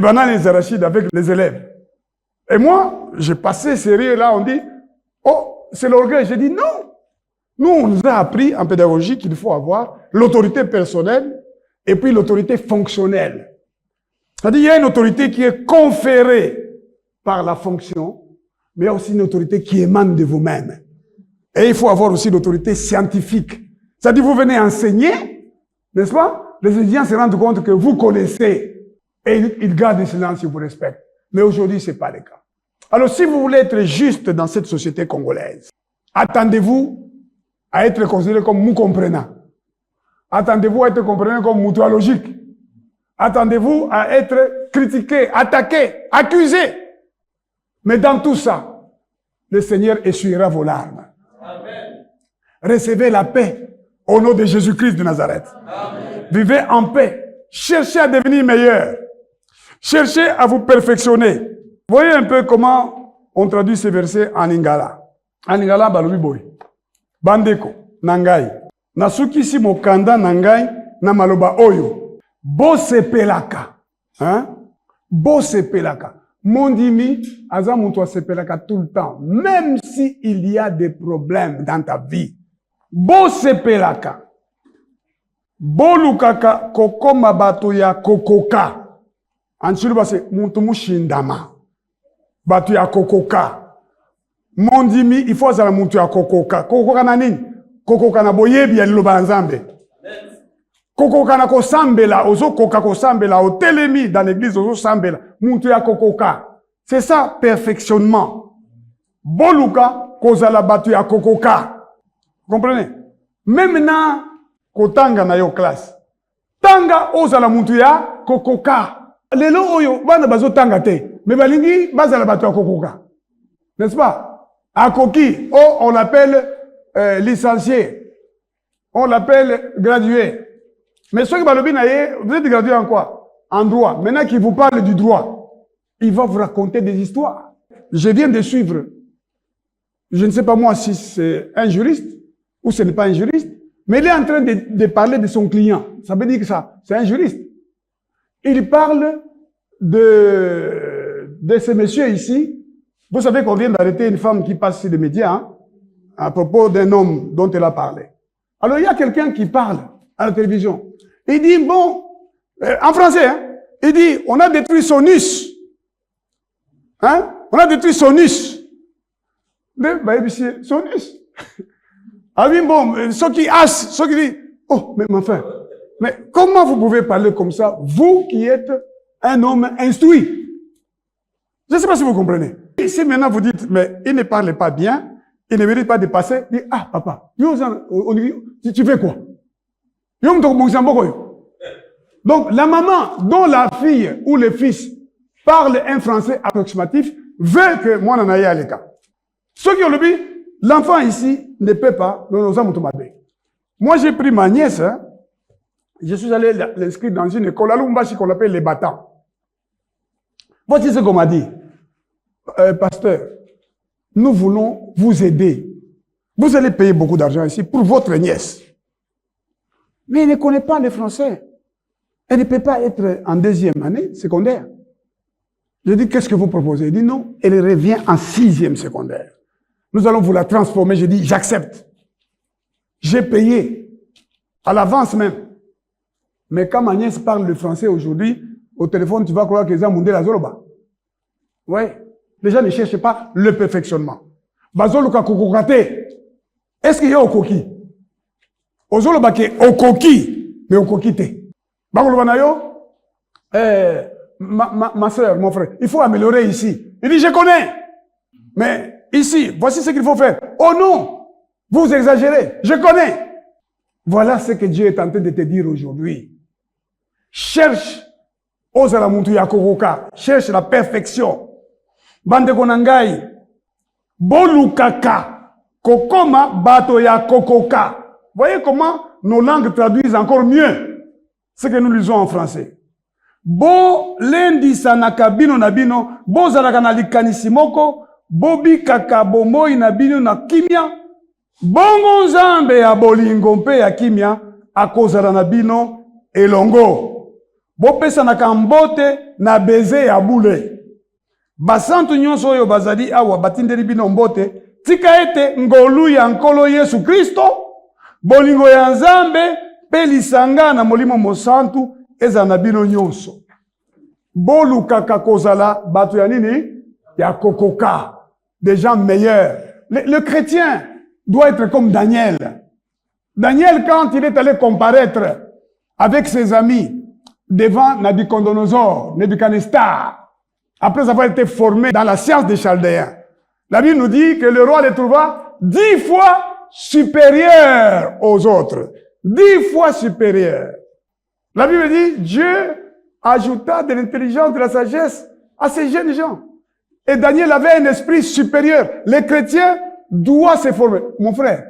bananes et les arachides avec les élèves. Et moi, j'ai passé sérieux là, on dit, oh, c'est l'orgueil. J'ai dit, non. Nous, on nous a appris en pédagogie qu'il faut avoir l'autorité personnelle et puis l'autorité fonctionnelle. C'est-à-dire, il y a une autorité qui est conférée par la fonction, mais il y a aussi une autorité qui émane de vous-même. Et il faut avoir aussi l'autorité scientifique. C'est-à-dire, vous venez enseigner, n'est-ce pas? Les étudiants se rendent compte que vous connaissez et ils gardent le silence, ils vous respectent. Mais aujourd'hui, ce n'est pas le cas. Alors, si vous voulez être juste dans cette société congolaise, attendez-vous à être considéré comme moukomprena. Attendez-vous à être comprené comme moutoualogique. Attendez-vous à être critiqué, attaqué, accusé. Mais dans tout ça, le Seigneur essuiera vos larmes. Amen. Recevez la paix au nom de Jésus-Christ de Nazareth. Amen. Vivez en paix. Cherchez à devenir meilleur. Cherchez à vous perfectionner. Voyez un peu comment on traduit ces versets en Lingala. En Lingala, balobi boy. Bandeko, nangai. Nasukisi mokanda nangai na maloba oyo. Bosepelaka. Hein? Bosepelaka. Mondimi, aza mutu sepelaka tout le temps. Même si il y a des problèmes dans ta vie. Bosepelaka. Bolukaka kokoma bato ya kokoka. Anchulu base muntu mushindama. Bato ya kokoka. Mondimi, il faut azala muntu ya kokoka. Kokoka na nini? Kokoka na boyebi ya liloba nzambe. Kokoka na kosambela, ozo koka kosambela, au telemi dans l'église, ozo sambela. Muntu ya kokoka. C'est ça, perfectionnement. Boluka, kozala bato ya kokoka. Vous comprenez? Même na kotanga na yo classe. Tanga ozala muntu ya kokoka. Lelo oyo, bana bazo tanga te. Mais balingi, bazala bato ya kokoka. N'est-ce pas? Akoki, oh, on l'appelle licencié. On l'appelle gradué. Mais ceux qui balobi na ye, vous êtes gradué en quoi? En droit. Maintenant qu'il vous parle du droit, il va vous raconter des histoires. Je viens de suivre. Je ne sais pas moi si c'est un juriste ou ce n'est pas un juriste, mais il est en train de parler de son client. Ça veut dire que ça, c'est un juriste. Il parle de ce monsieur ici. Vous savez qu'on vient d'arrêter une femme qui passe sur les médias, hein, à propos d'un homme dont elle a parlé. Alors il y a quelqu'un qui parle à la télévision. Il dit, bon, en français, hein, il dit, on a détruit son us. Hein? On a détruit son us. Son us. Ah oui, bon, ceux qui hassent, ceux qui disent, oh, mais enfin, mais comment vous pouvez parler comme ça, vous qui êtes un homme instruit? Je ne sais pas si vous comprenez. Et si maintenant vous dites, mais il ne parle pas bien, il ne mérite pas de passer, dit, ah, papa, tu fais quoi? Donc, la maman dont la fille ou le fils parle un français approximatif veut que moi n'en aille à l'écart. Ceux qui ont le but, l'enfant ici ne peut pas. Moi, j'ai pris ma nièce, hein, je suis allé l'inscrire dans une école à Lumbashi qu'on appelle les battants. Voici ce qu'on m'a dit. Pasteur, nous voulons vous aider. Vous allez payer beaucoup d'argent ici pour votre nièce. Mais elle ne connaît pas le français. Elle ne peut pas être en deuxième année secondaire. Je dis, qu'est-ce que vous proposez? Il dit, non, elle revient en sixième secondaire. Nous allons vous la transformer. Je dis, j'accepte. J'ai payé. À l'avance même. Mais quand ma nièce parle le français aujourd'hui, au téléphone, tu vas croire qu'ils ont mondé la zoloba. Oui. Les gens ne cherchent pas le perfectionnement. Bazoluka kokokate. Est-ce qu'il y a au coquille? Ozoloba ke au coquille, mais au coquille. Bagolobanayo, ma soeur, mon frère, il faut améliorer ici. Il dit, je connais. Mais ici, voici ce qu'il faut faire. Oh non, vous exagérez. Je connais. Voilà ce que Dieu est en train de te dire aujourd'hui. Cherche, Ozalamuntu Yakokoka, cherche la perfection. Bande konangai, bolukaka, kokoma bato ya kokoka. Voyez comment nos langues traduisent encore mieux ce que nous lisons en français. Bo lendi sanaka bino na bino, bo zalaka na likanisi moko, bobi kaka bomoi na bino na kimia, bongo nzambe ya bolingo mpe ya kimia, akozala na bino elongo. Bo pesa na kambote na beze ya bule. Basantu nyonso oyo bazali awa batindeli bino mbote, tika ete ngolu ya nkolo Yesu Kristo, bolingo ya nzambe, pe lisanga na molimo mosantu, eza na bino nyonso. Bolu kaka kozala, batu ya nini? Ya kokoka. Des gens meilleurs. Le chrétien doit être comme Daniel. Daniel, quand il est allé comparaître avec ses amis devant Nabucodonosor, Nebuchadnezzar, après avoir été formé dans la science des Chaldéens, la Bible nous dit que le roi les trouva 10 fois supérieurs aux autres. 10 fois supérieurs. La Bible dit, Dieu ajouta de l'intelligence, de la sagesse à ces jeunes gens. Et Daniel avait un esprit supérieur. Les chrétiens doivent se former. Mon frère,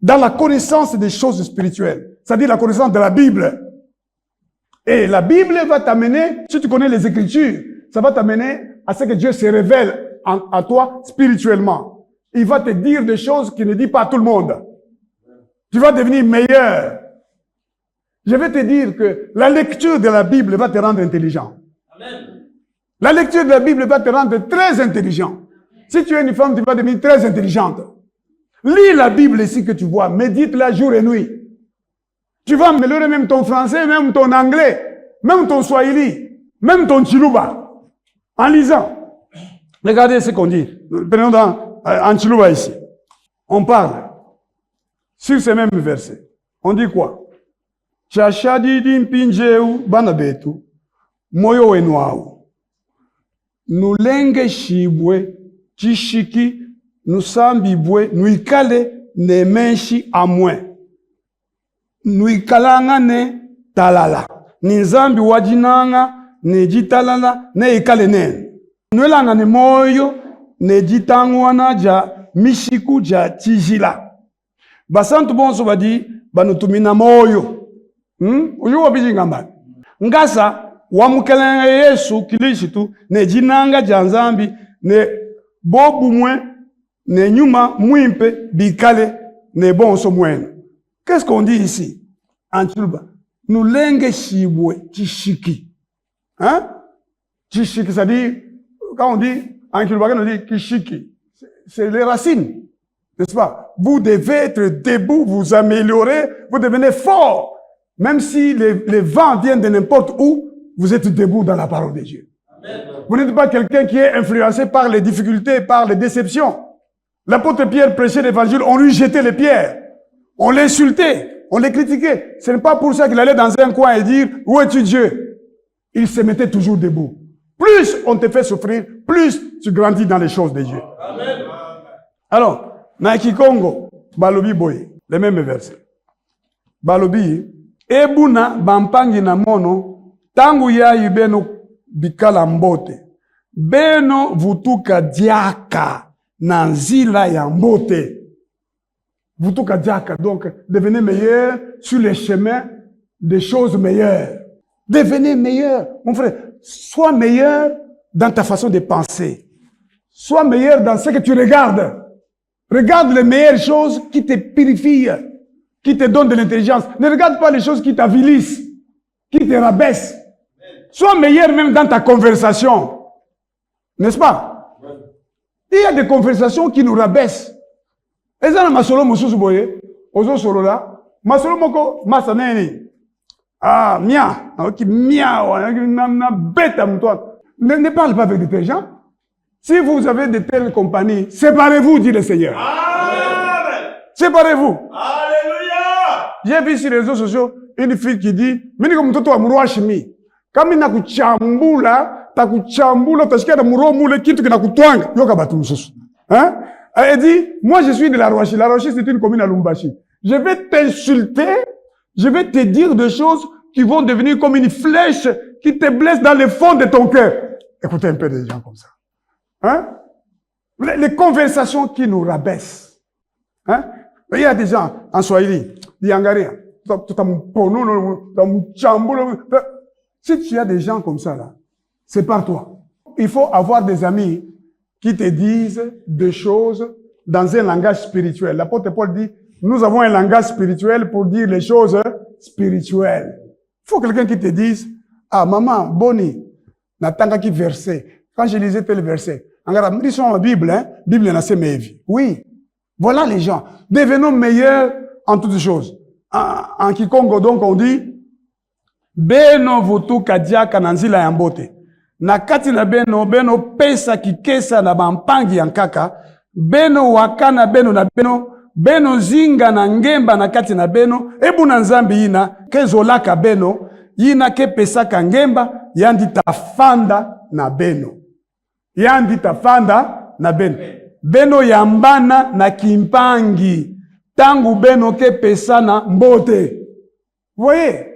dans la connaissance des choses spirituelles, c'est-à-dire la connaissance de la Bible. Et la Bible va t'amener, si tu connais les Écritures, ça va t'amener à ce que Dieu se révèle à toi spirituellement. Il va te dire des choses qu'il ne dit pas à tout le monde. Tu vas devenir meilleur. Je vais te dire que la lecture de la Bible va te rendre intelligent. Amen. La lecture de la Bible va te rendre très intelligent. Si tu es une femme, tu vas devenir très intelligente. Lis la Bible ici que tu vois, médite-la jour et nuit. Tu vas améliorer même ton français, même ton anglais, même ton swahili, même ton chiluba, en lisant. Regardez ce qu'on dit. Prenons en chiluba ici. On parle sur ces mêmes versets. On dit quoi? Chashadidi mpinjeu bana betu, moyo wenu au. Nulenge shibwe, chishiki, nusambibwe, nuikale nemenshi amwe. Nuikalanga ne talala. Nizambi wajinanga, ne jitalala, ne ikale nene. Nuelanga ne moyo, ne jitangwana ja mishiku ja chijila. Basantu bonso badi, banutumina moyo. Uyuwa bijingamba. Ngasa, wamukelenge Yesu Kristo, ne jinanga janzambi, ne bobu mwen, ne nyuma mwimpe, bikale, ne bonso mwen. Qu'est-ce qu'on dit ici? En Tchulba. Nous lenge shibwe, chishiki. Hein? Chishiki, ça dit, quand on dit, en Tchulba, on dit kishiki. C'est les racines. N'est-ce pas? Vous devez être debout, vous améliorer, vous devenez fort. Même si les vents viennent de n'importe où, vous êtes debout dans la parole de Dieu. Amen. Vous n'êtes pas quelqu'un qui est influencé par les difficultés, par les déceptions. L'apôtre Pierre prêchait l'évangile, on lui jetait les pierres. On l'insultait, on les critiquait. Ce n'est pas pour ça qu'il allait dans un coin et dire, où es-tu Dieu? Il se mettait toujours debout. Plus on te fait souffrir, plus tu grandis dans les choses de Dieu. Amen. Alors, Naiki Congo, Balobi Boye, les mêmes versets. Balobi, Ebuna bampangi na mono, tangu ya ibeno bikala mbote. Beno vutuka diaka na nzila ya mbote. Vutuka diaka, donc devenez meilleur sur les chemins des choses meilleures. Devenez meilleur. Mon frère, sois meilleur dans ta façon de penser. Sois meilleur dans ce que tu regardes. Regarde les meilleures choses qui te purifient, qui te donnent de l'intelligence. Ne regarde pas les choses qui t'avilissent, qui te rabaissent. Sois meilleur même dans ta conversation. N'est-ce pas? Il y a des conversations qui nous rabaissent. Et ça, masolo mususu boye, ozo solo là, masolo moko masaneni. Ah, mia, ok, mia, na bête mutwa. Ne parle pas avec des gens. Si vous avez de telles compagnies, séparez-vous, dit le Seigneur. Amen. Séparez-vous. Alléluia. J'ai vu sur les réseaux sociaux une fille qui dit, mini comme toto amurwa shimi. Kami na kuchambula, utashika na muro mule kitu kina kutwanga. Yoka batu mususu. Hein? Elle dit, moi je suis de la Roachie. La Roachie c'est une commune à Lumbashi. Je vais t'insulter, je vais te dire des choses qui vont devenir comme une flèche qui te blesse dans le fond de ton cœur. Écoutez un peu des gens comme ça. Hein? Les conversations qui nous rabaissent. Hein? Il y a des gens en Swahili, des Angaria. Si tu as des gens comme ça là, c'est par toi. Il faut avoir des amis qui te disent des choses dans un langage spirituel. L'apôtre Paul dit, nous avons un langage spirituel pour dire les choses spirituelles. Il faut quelqu'un qui te dise, ah maman, Boni, n'attends qui verset. Quand je lisais tel verset, regarde, ils sont en Bible, hein? Bible n'a pas mes vies. Oui. Voilà les gens. Devenons meilleurs en toutes choses. En Kikongo, donc, on dit, Beno vutu kadiaka na nzila ya mbote. Na kati na beno pesa kikesa na bampangi ya nkaka. Beno wakana beno na beno zinga na ngemba na kati na beno. Ebu na nzambi yina, kezolaka beno, yina ke pesaka ngemba, yandi tafanda na beno. Yandi tafanda na beno. Beno yambana na kimpangi. Tangu beno ke pesa na mbote. Vous voyez?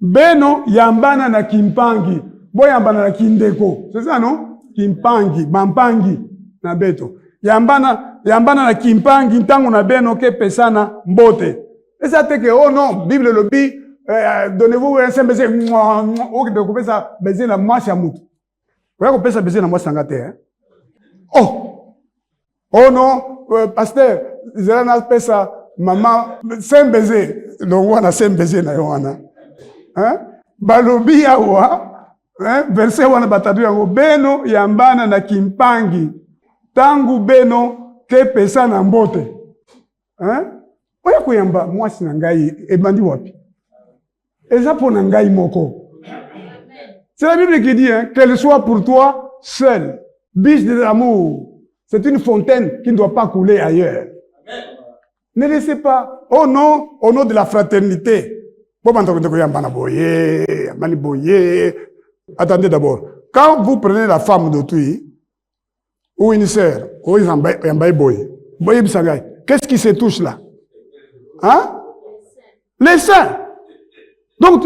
Beno yambana na kimpangi. Bo yambana na kindeko. C'est ça, non? Kimpangi, bampangi na beto. Yambana na kimpangi, tangu na beno ke pesa na mbote. Et ça te que, oh non, Bible le dit, donnez-vous un saint baiser. Ok, de couper ça, baiser la marche à moutou. Vous voyez qu'on peut s'abaisser dans moi sangate. Oh non, pasteur, ils ont appelé ça, maman, c'est un baiser. Donc, on a c'est un baiser, hein? Balobi yawa, hein? Verset wana batadu yango, beno yambana na kimpangi, tangu beno te pesa na mbote. Hein? Oya kuyamba, mwasi na ngai, ebandi wapi? Ezapo na ngai moko. C'est la Bible qui dit, hein, qu'elle soit pour toi seule, biche de l'amour. C'est une fontaine qui ne doit pas couler ailleurs. Amen. Ne laissez pas, au nom de la fraternité. Attendez d'abord. Quand vous prenez la femme d'autrui, ou une sœur, ou une boy, qu'est-ce qui se touche là? Hein? Les seins. Donc,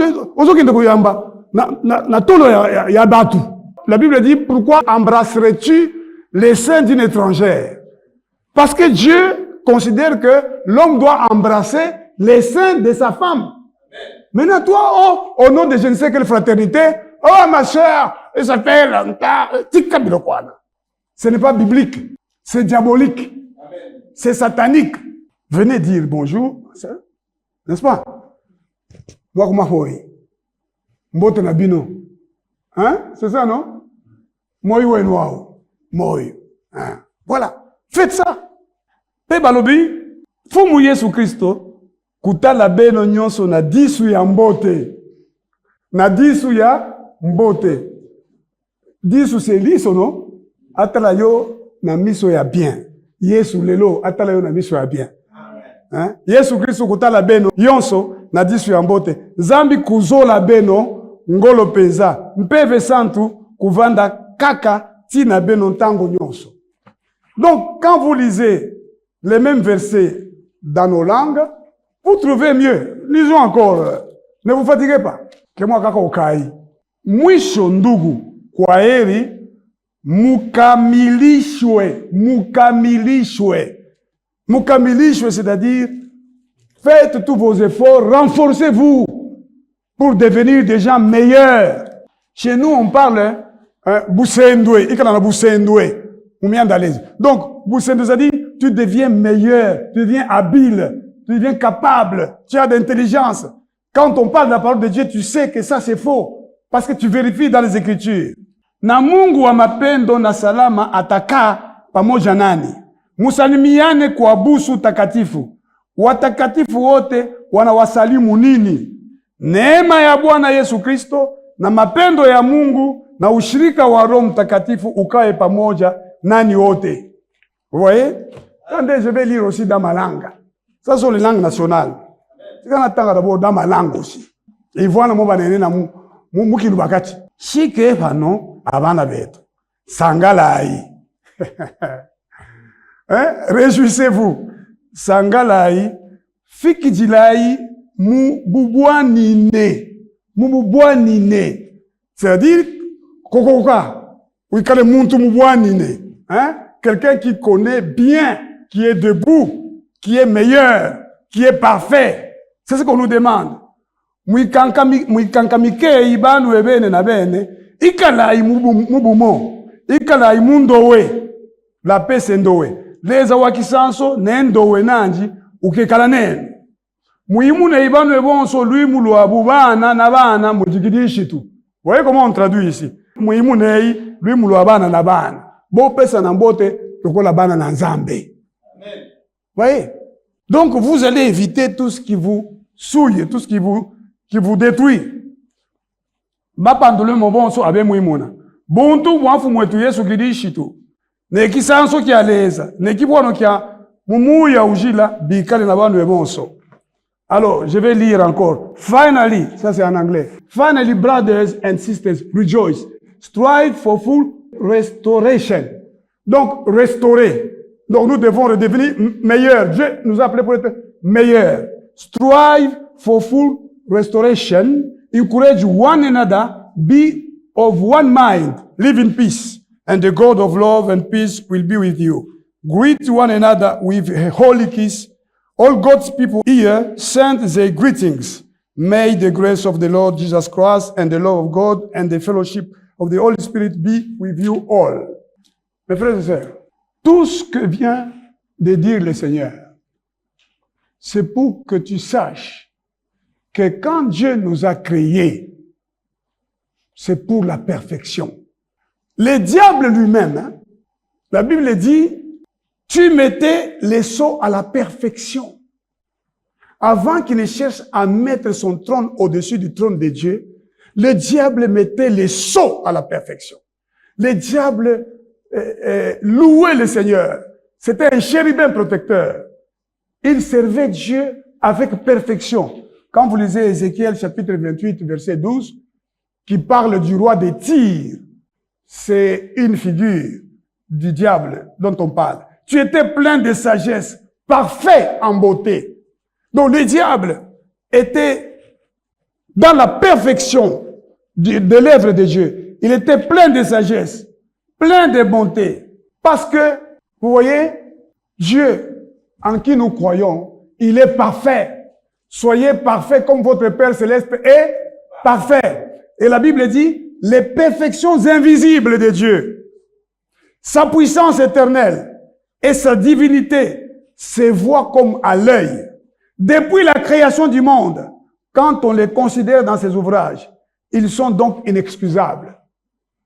la Bible dit, pourquoi embrasserais-tu les seins d'une étrangère? Parce que Dieu considère que l'homme doit embrasser les seins de sa femme. Maintenant, toi, au nom de je ne sais quelle fraternité, oh ma soeur, elle s'appelle ce n'est pas biblique, c'est diabolique, c'est satanique. Venez dire bonjour, n'est-ce pas? Hein? C'est ça, non? Hein? Voilà. Faites ça. Pe balobi, faut mouiller sous Christo, kuta la beno nyonso na disu ya mbote. Na disu ya mbote. Disu c'est liso, non? Atala yo na miso ya bien. Yesu lelo, atala yo na miso ya bien. Hein? Yesu Christo kuta la beno nyonso na disu ya mbote. Zambi kuzola beno ngolo peza. Mpeve santu kuvanda kaka tina beno ntango nyonso. Donc, quand vous lisez les mêmes versets dans nos langues, vous trouvez mieux. Lisons encore. Ne vous fatiguez pas. Que moi kaka okai. Mwisho ndugu kwa heri mukamilishwe. Mukamilishwe. Mukamilishwe, c'est-à-dire faites tous vos efforts, renforcez-vous pour devenir des gens meilleurs. Chez nous, on parle Boussendoué. Ikalana Boussendoué. Donc, Boussendoué a dit, tu deviens meilleur, tu deviens habile, tu deviens capable, tu as d'intelligence. Quand on parle de la parole de Dieu, tu sais que ça c'est faux. Parce que tu vérifies dans les Écritures. Na Mungu wa mapendo na salama ataka pamoja nani. Musalimiane kwa busu takatifu. Watakatifu wote wanawasalimu nini? Neema ya Bwana Yesu Kristo na mapendo ya Mungu na ushirika wa Roho Mtakatifu ukae pamoja nani wote. Vous voyez? Attendez, je vais lire aussi dans ma langue. Ça sont les langues nationales. C'est quand on attend d'abord dans ma langue aussi. Et voilà mon banane na mukilu bakati. Shike fano abana beto. Sangalai. Hein? Réjouissez-vous. Sangalai. Fikijilai mububwanine. Mububwanine. C'est-à-dire, kokoka. Wikale muntu mubwanine. Hein? Quelqu'un qui connaît bien, qui est debout, qui est meilleur, qui est parfait. C'est ce qu'on nous demande. Mwikankamike ibanu ebene na bene, ikala imubumo, ikala imundowe, la paix sendowe. Leza wakisanso nendowe nanji ukekala nene. Muimune ibanu ebonso lui mulwa bubana na bana mujigidishi tu. Vous voyez comment on traduit ici? Muimune lui mulwa bana na bana. Bon pesa na mbote lokola bana na nzambe. Amen. Voyez? Donc vous allez éviter tout ce qui vous souille, tout ce qui vous détruit. Bapandole mobonso abe muimuna. Buntu wafu mwetu Yesu kidishi tu. Ne kisanso ki aleza, ne kibono kia mumuya ujila bikale na bandu ebonso. Alors, je vais lire encore. Finally, ça c'est en anglais. Finally, brothers and sisters, rejoice. Strive for full restoration. Donc, restaurer. Donc, nous devons redevenir meilleurs. Dieu nous a appelés pour être meilleurs. Strive for full restoration. Encourage one another. Be of one mind. Live in peace. And the God of love and peace will be with you. Greet one another with a holy kiss. All God's people here send their greetings. May the grace of the Lord Jesus Christ and the love of God and the fellowship of the Holy Spirit be with you all. Mes frères et sœurs, tout ce que vient de dire le Seigneur, c'est pour que tu saches que quand Dieu nous a créés, c'est pour la perfection. Le diable lui-même, la Bible dit, tu mettais les sceaux à la perfection. Avant qu'il ne cherche à mettre son trône au-dessus du trône de Dieu, le diable mettait les sceaux à la perfection. Le diable louait le Seigneur. C'était un chérubin protecteur. Il servait Dieu avec perfection. Quand vous lisez Ézéchiel chapitre 28, verset 12, qui parle du roi des Tyr, c'est une figure du diable dont on parle. Tu étais plein de sagesse, parfait en beauté. Donc le diable était dans la perfection de l'œuvre de Dieu. Il était plein de sagesse, plein de bonté. Parce que, vous voyez, Dieu en qui nous croyons, il est parfait. Soyez parfaits comme votre Père Céleste est parfait. Et la Bible dit, les perfections invisibles de Dieu, sa puissance éternelle et sa divinité se voient comme à l'œil. Depuis la création du monde, quand on les considère dans ses ouvrages, ils sont donc inexcusables.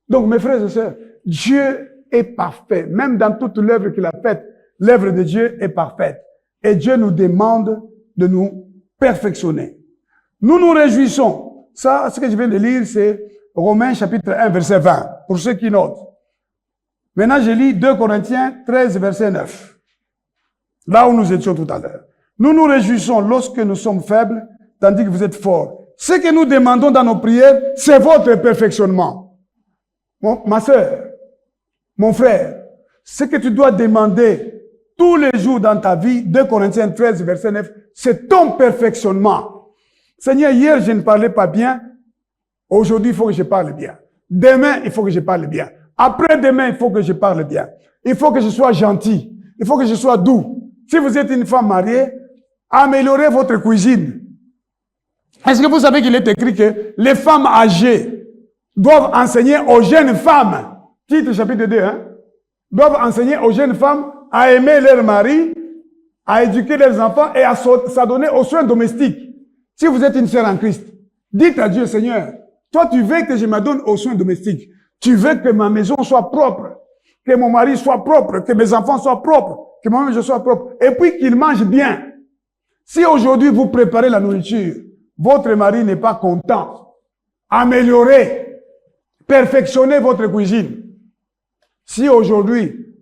Donc, mes frères et sœurs, Dieu est parfait. Même dans toute l'œuvre qu'il a faite, l'œuvre de Dieu est parfaite. Et Dieu nous demande de nous perfectionner. Nous nous réjouissons. Ça, ce que je viens de lire, c'est Romains chapitre 1, verset 20, pour ceux qui notent. Maintenant, je lis 2 Corinthiens 13, verset 9. Là où nous étions tout à l'heure. Nous nous réjouissons lorsque nous sommes faibles, tandis que vous êtes forts. Ce que nous demandons dans nos prières, c'est votre perfectionnement. Ma sœur, mon frère, ce que tu dois demander tous les jours dans ta vie, 2 Corinthiens 13, verset 9, c'est ton perfectionnement. Seigneur, hier, je ne parlais pas bien. Aujourd'hui, il faut que je parle bien. Demain, il faut que je parle bien. Après-demain, il faut que je parle bien. Il faut que je sois gentil. Il faut que je sois doux. Si vous êtes une femme mariée, améliorez votre cuisine. Est-ce que vous savez qu'il est écrit que les femmes âgées doivent enseigner aux jeunes femmes, titre chapitre 2, doivent enseigner aux jeunes femmes à aimer leur mari, à éduquer leurs enfants et à s'adonner aux soins domestiques. Si vous êtes une sœur en Christ, dites à Dieu, Seigneur, toi tu veux que je m'adonne aux soins domestiques. Tu veux que ma maison soit propre, que mon mari soit propre, que mes enfants soient propres, que moi-même je sois propre, et puis qu'ils mangent bien. Si aujourd'hui vous préparez la nourriture, votre mari n'est pas content, améliorez, perfectionnez votre cuisine. Si aujourd'hui,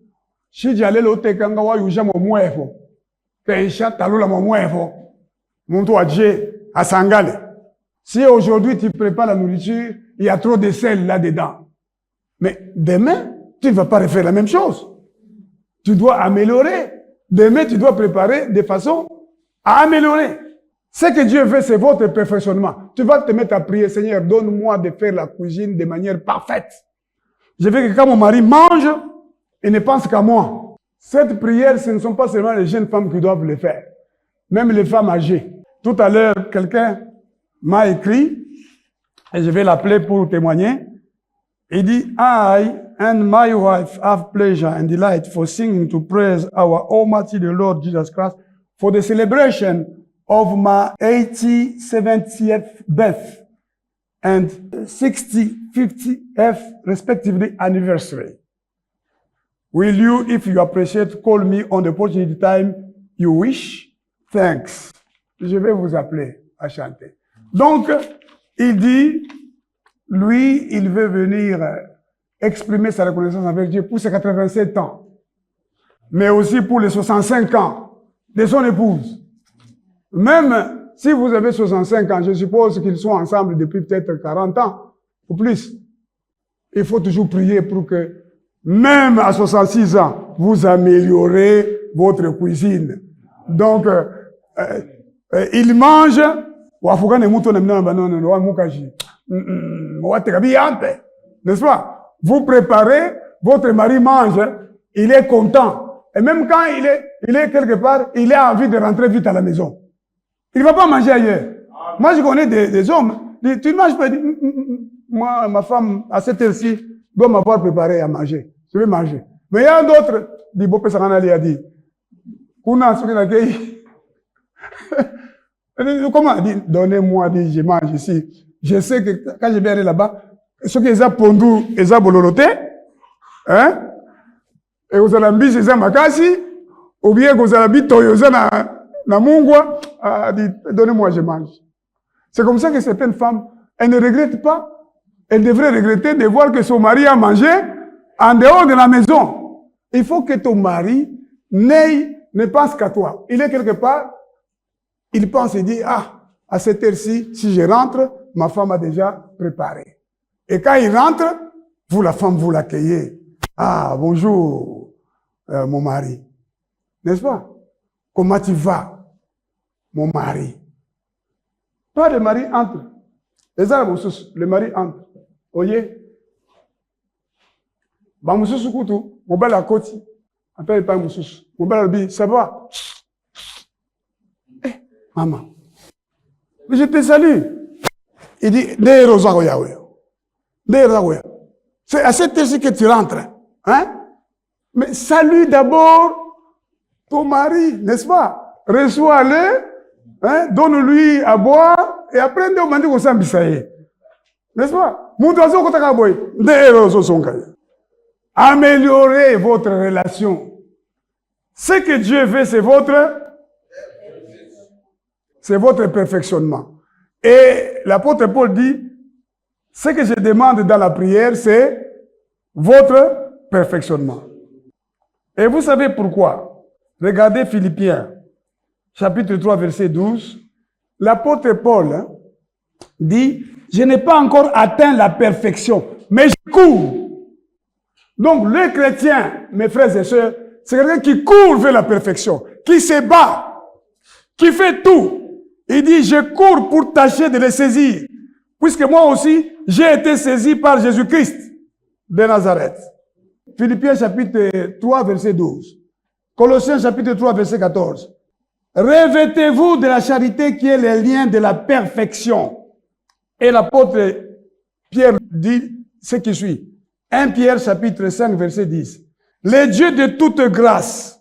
si j'allais l'hôtel Kangawa Yuja Momuefo, Keisha Talula Momuefo, Monto Adje, à Sangale. Si aujourd'hui tu prépares la nourriture, il y a trop de sel là-dedans. Mais demain, tu ne vas pas refaire la même chose. Tu dois améliorer. Demain, tu dois préparer de façon à améliorer. Ce que Dieu veut, c'est votre perfectionnement. Tu vas te mettre à prier, Seigneur, donne-moi de faire la cuisine de manière parfaite. Je veux que quand mon mari mange, il ne pense qu'à moi. Cette prière, ce ne sont pas seulement les jeunes femmes qui doivent le faire. Même les femmes âgées. Tout à l'heure, quelqu'un m'a écrit, et je vais l'appeler pour témoigner. Il dit, I and my wife have pleasure and delight for singing to praise our Almighty the Lord Jesus Christ for the celebration of my 70th birth and 50th respectively anniversary. Will you, if you appreciate, call me on the opportunity time you wish? Thanks. Je vais vous appeler à chanter. Donc, il dit, lui, il veut venir exprimer sa reconnaissance avec Dieu pour ses 87 ans, mais aussi pour les 65 ans de son épouse. Même si vous avez 65 ans, je suppose qu'ils sont ensemble depuis peut-être 40 ans ou plus. Il faut toujours prier pour que, même à 66 ans, vous améliorez votre cuisine. Donc, il mange, n'est-ce pas? Vous préparez, votre mari mange, il est content. Et même quand il est quelque part, il a envie de rentrer vite à la maison. Il ne va pas manger ailleurs. Moi, je connais des hommes, tu ne manges pas, moi, ma femme, à cette heure-ci, doit m'avoir préparé à manger. Je vais manger. Mais il y a un autre, dit Bopé Saranali a dit, Kuna, ce qu'il a dit, comment dit, donnez-moi, dit, je mange ici. Je sais que quand je vais aller là-bas, ce qu'ils ont pondu, ils ont bololoté, hein, et vous allez me dire, ils ont makasi, ou bien vous allez me dire, ils ont na mungwa, dit, donnez-moi, je mange. C'est comme ça que certaines femmes, elles ne regrettent pas, elles devraient regretter de voir que son mari a mangé en dehors de la maison. Il faut que ton mari ne pense qu'à toi. Il est quelque part, il pense et dit, ah, à cette heure-ci, si je rentre, ma femme a déjà préparé. Et quand il rentre, vous, la femme, vous l'accueillez. Ah, bonjour, mon mari. N'est-ce pas? Comment tu vas, mon mari? Toi, le mari entre. Les Arabes, le mari entre. Oye. Ba mususu kutu, mobile à côté. Appelle pas mususu. Mobile bi, ça va? Eh, maman. Mais je te salue. Il dit, c'est à cette heure que tu rentres. Hein? Mais salue d'abord ton mari, n'est-ce pas? Reçois-le, hein? Donne-lui à boire, et après, on m'a dit qu'on s'en bisaye. N'est-ce pas? Améliorez votre relation. Ce que Dieu veut, c'est votre perfectionnement. Et l'apôtre Paul dit, ce que je demande dans la prière, c'est votre perfectionnement. Et vous savez pourquoi? Regardez Philippiens, chapitre 3, verset 12. L'apôtre Paul dit, je n'ai pas encore atteint la perfection, mais je cours. Donc, le chrétien, mes frères et sœurs, c'est quelqu'un qui court vers la perfection, qui se bat, qui fait tout. Il dit, je cours pour tâcher de les saisir, puisque moi aussi, j'ai été saisi par Jésus-Christ de Nazareth. Philippiens chapitre 3, verset 12. Colossiens chapitre 3, verset 14. Revêtez-vous de la charité qui est le lien de la perfection. Et l'apôtre Pierre dit ce qui suit. 1 Pierre chapitre 5 verset 10. Le Dieu de toute grâce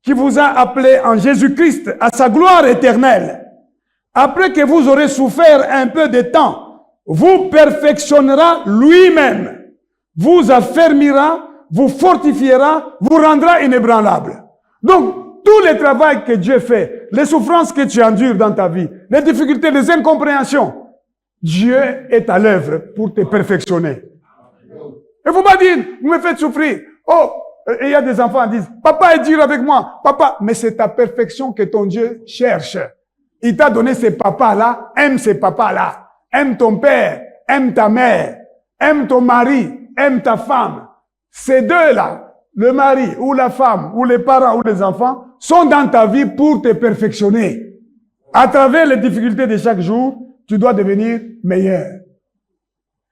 qui vous a appelé en Jésus-Christ à sa gloire éternelle, après que vous aurez souffert un peu de temps, vous perfectionnera lui-même, vous affermira, vous fortifiera, vous rendra inébranlable. Donc, tout le travail que Dieu fait, les souffrances que tu endures dans ta vie, les difficultés, les incompréhensions, Dieu est à l'œuvre pour te perfectionner. Il ne faut pas dire, vous me faites souffrir. Oh, il y a des enfants qui disent, papa est dur avec moi. Papa, mais c'est ta perfection que ton Dieu cherche. Il t'a donné ces papas-là, aime ces papas-là. Aime ton père, aime ta mère, aime ton mari, aime ta femme. Ces deux-là, le mari ou la femme ou les parents ou les enfants, sont dans ta vie pour te perfectionner. À travers les difficultés de chaque jour, tu dois devenir meilleur.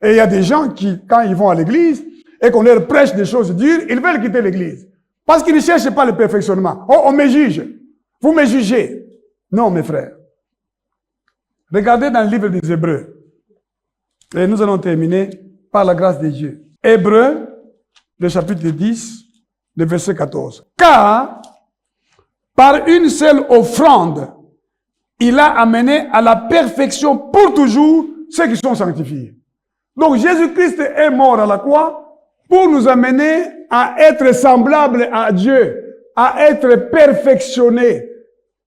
Et il y a des gens qui, quand ils vont à l'église, et qu'on leur prêche des choses dures, ils veulent quitter l'église. Parce qu'ils ne cherchent pas le perfectionnement. Oh, on me juge. Vous me jugez. Non, mes frères. Regardez dans le livre des Hébreux. Et nous allons terminer par la grâce de Dieu. Hébreux, le chapitre 10, le verset 14. Car, par une seule offrande, il a amené à la perfection pour toujours ceux qui sont sanctifiés. Donc Jésus-Christ est mort à la croix pour nous amener à être semblables à Dieu, à être perfectionnés.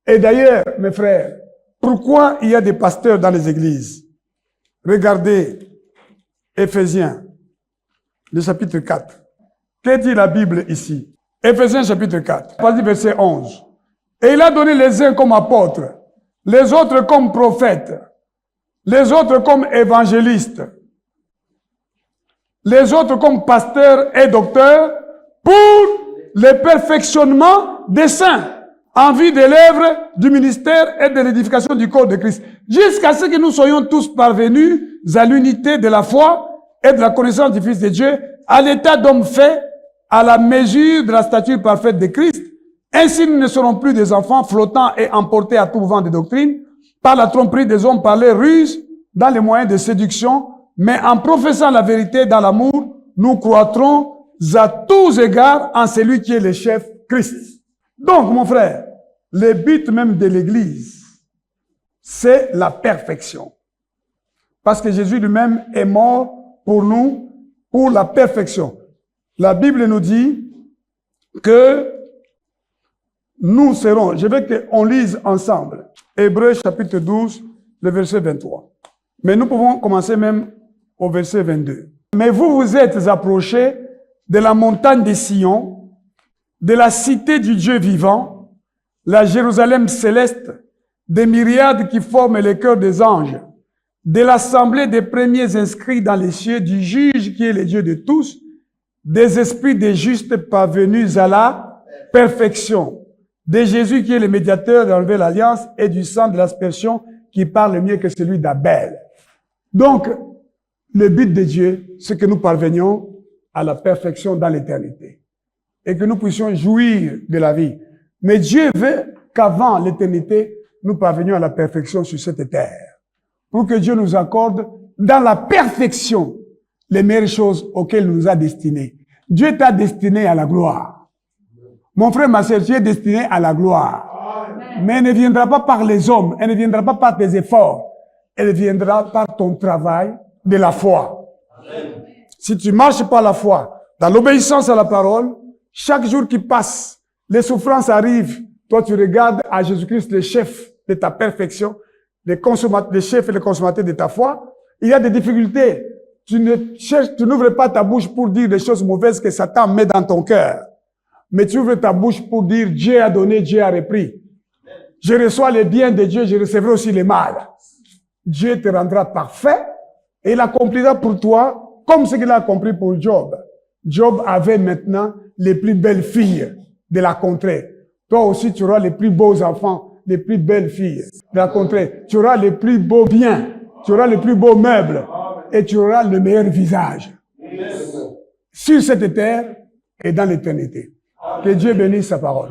Et d'ailleurs, mes frères, pourquoi il y a des pasteurs dans les églises? Regardez Éphésiens, le chapitre 4. Que dit la Bible ici? Éphésiens chapitre 4, verset 11. Et il a donné les uns comme apôtres, les autres comme prophètes, les autres comme évangélistes, les autres comme pasteurs et docteurs, pour le perfectionnement des saints, en vue de l'œuvre du ministère et de l'édification du corps de Christ, jusqu'à ce que nous soyons tous parvenus à l'unité de la foi et de la connaissance du Fils de Dieu, à l'état d'homme fait, à la mesure de la stature parfaite de Christ. Ainsi, nous ne serons plus des enfants flottants et emportés à tout vent de doctrine, par la tromperie des hommes, par les ruses, dans les moyens de séduction Mais en professant la vérité dans l'amour, nous croîtrons à tous égards en celui qui est le chef, Christ. Donc, mon frère, le but même de l'Église, c'est la perfection. Parce que Jésus lui-même est mort pour nous, pour la perfection. La Bible nous dit que nous serons, je veux qu'on lise ensemble, Hébreux chapitre 12, le verset 23. Mais nous pouvons commencer même au verset 22. Mais vous vous êtes approchés de la montagne de Sion, de la cité du Dieu vivant, la Jérusalem céleste, des myriades qui forment le cœur des anges, de l'assemblée des premiers inscrits dans les cieux, du juge qui est le Dieu de tous, des esprits des justes parvenus à la perfection, de Jésus qui est le médiateur de la nouvelle alliance et du sang de l'aspersion qui parle mieux que celui d'Abel. Donc, le but de Dieu, c'est que nous parvenions à la perfection dans l'éternité et que nous puissions jouir de la vie. Mais Dieu veut qu'avant l'éternité, nous parvenions à la perfection sur cette terre. Pour que Dieu nous accorde dans la perfection les meilleures choses auxquelles il nous a destinés. Dieu t'a destiné à la gloire. Mon frère, ma sœur, tu es destiné à la gloire. Mais elle ne viendra pas par les hommes, elle ne viendra pas par tes efforts, elle viendra par ton travail de la foi. Si tu marches par la foi, dans l'obéissance à la parole, chaque jour qui passe, les souffrances arrivent. Toi, tu regardes à Jésus-Christ, le chef de ta perfection, le chef et le consommateur de ta foi. Il y a des difficultés. Tu n'ouvres pas ta bouche pour dire des choses mauvaises que Satan met dans ton cœur. Mais tu ouvres ta bouche pour dire Dieu a donné, Dieu a repris. Je reçois les biens de Dieu, je recevrai aussi les mal. Dieu te rendra parfait et il accomplira pour toi comme ce qu'il a accompli pour Job. Job avait maintenant les plus belles filles de la contrée. Toi aussi, tu auras les plus beaux enfants, les plus belles filles de la contrée. Tu auras les plus beaux biens, tu auras les plus beaux meubles et tu auras le meilleur visage sur cette terre et dans l'éternité. Que Dieu bénisse sa parole.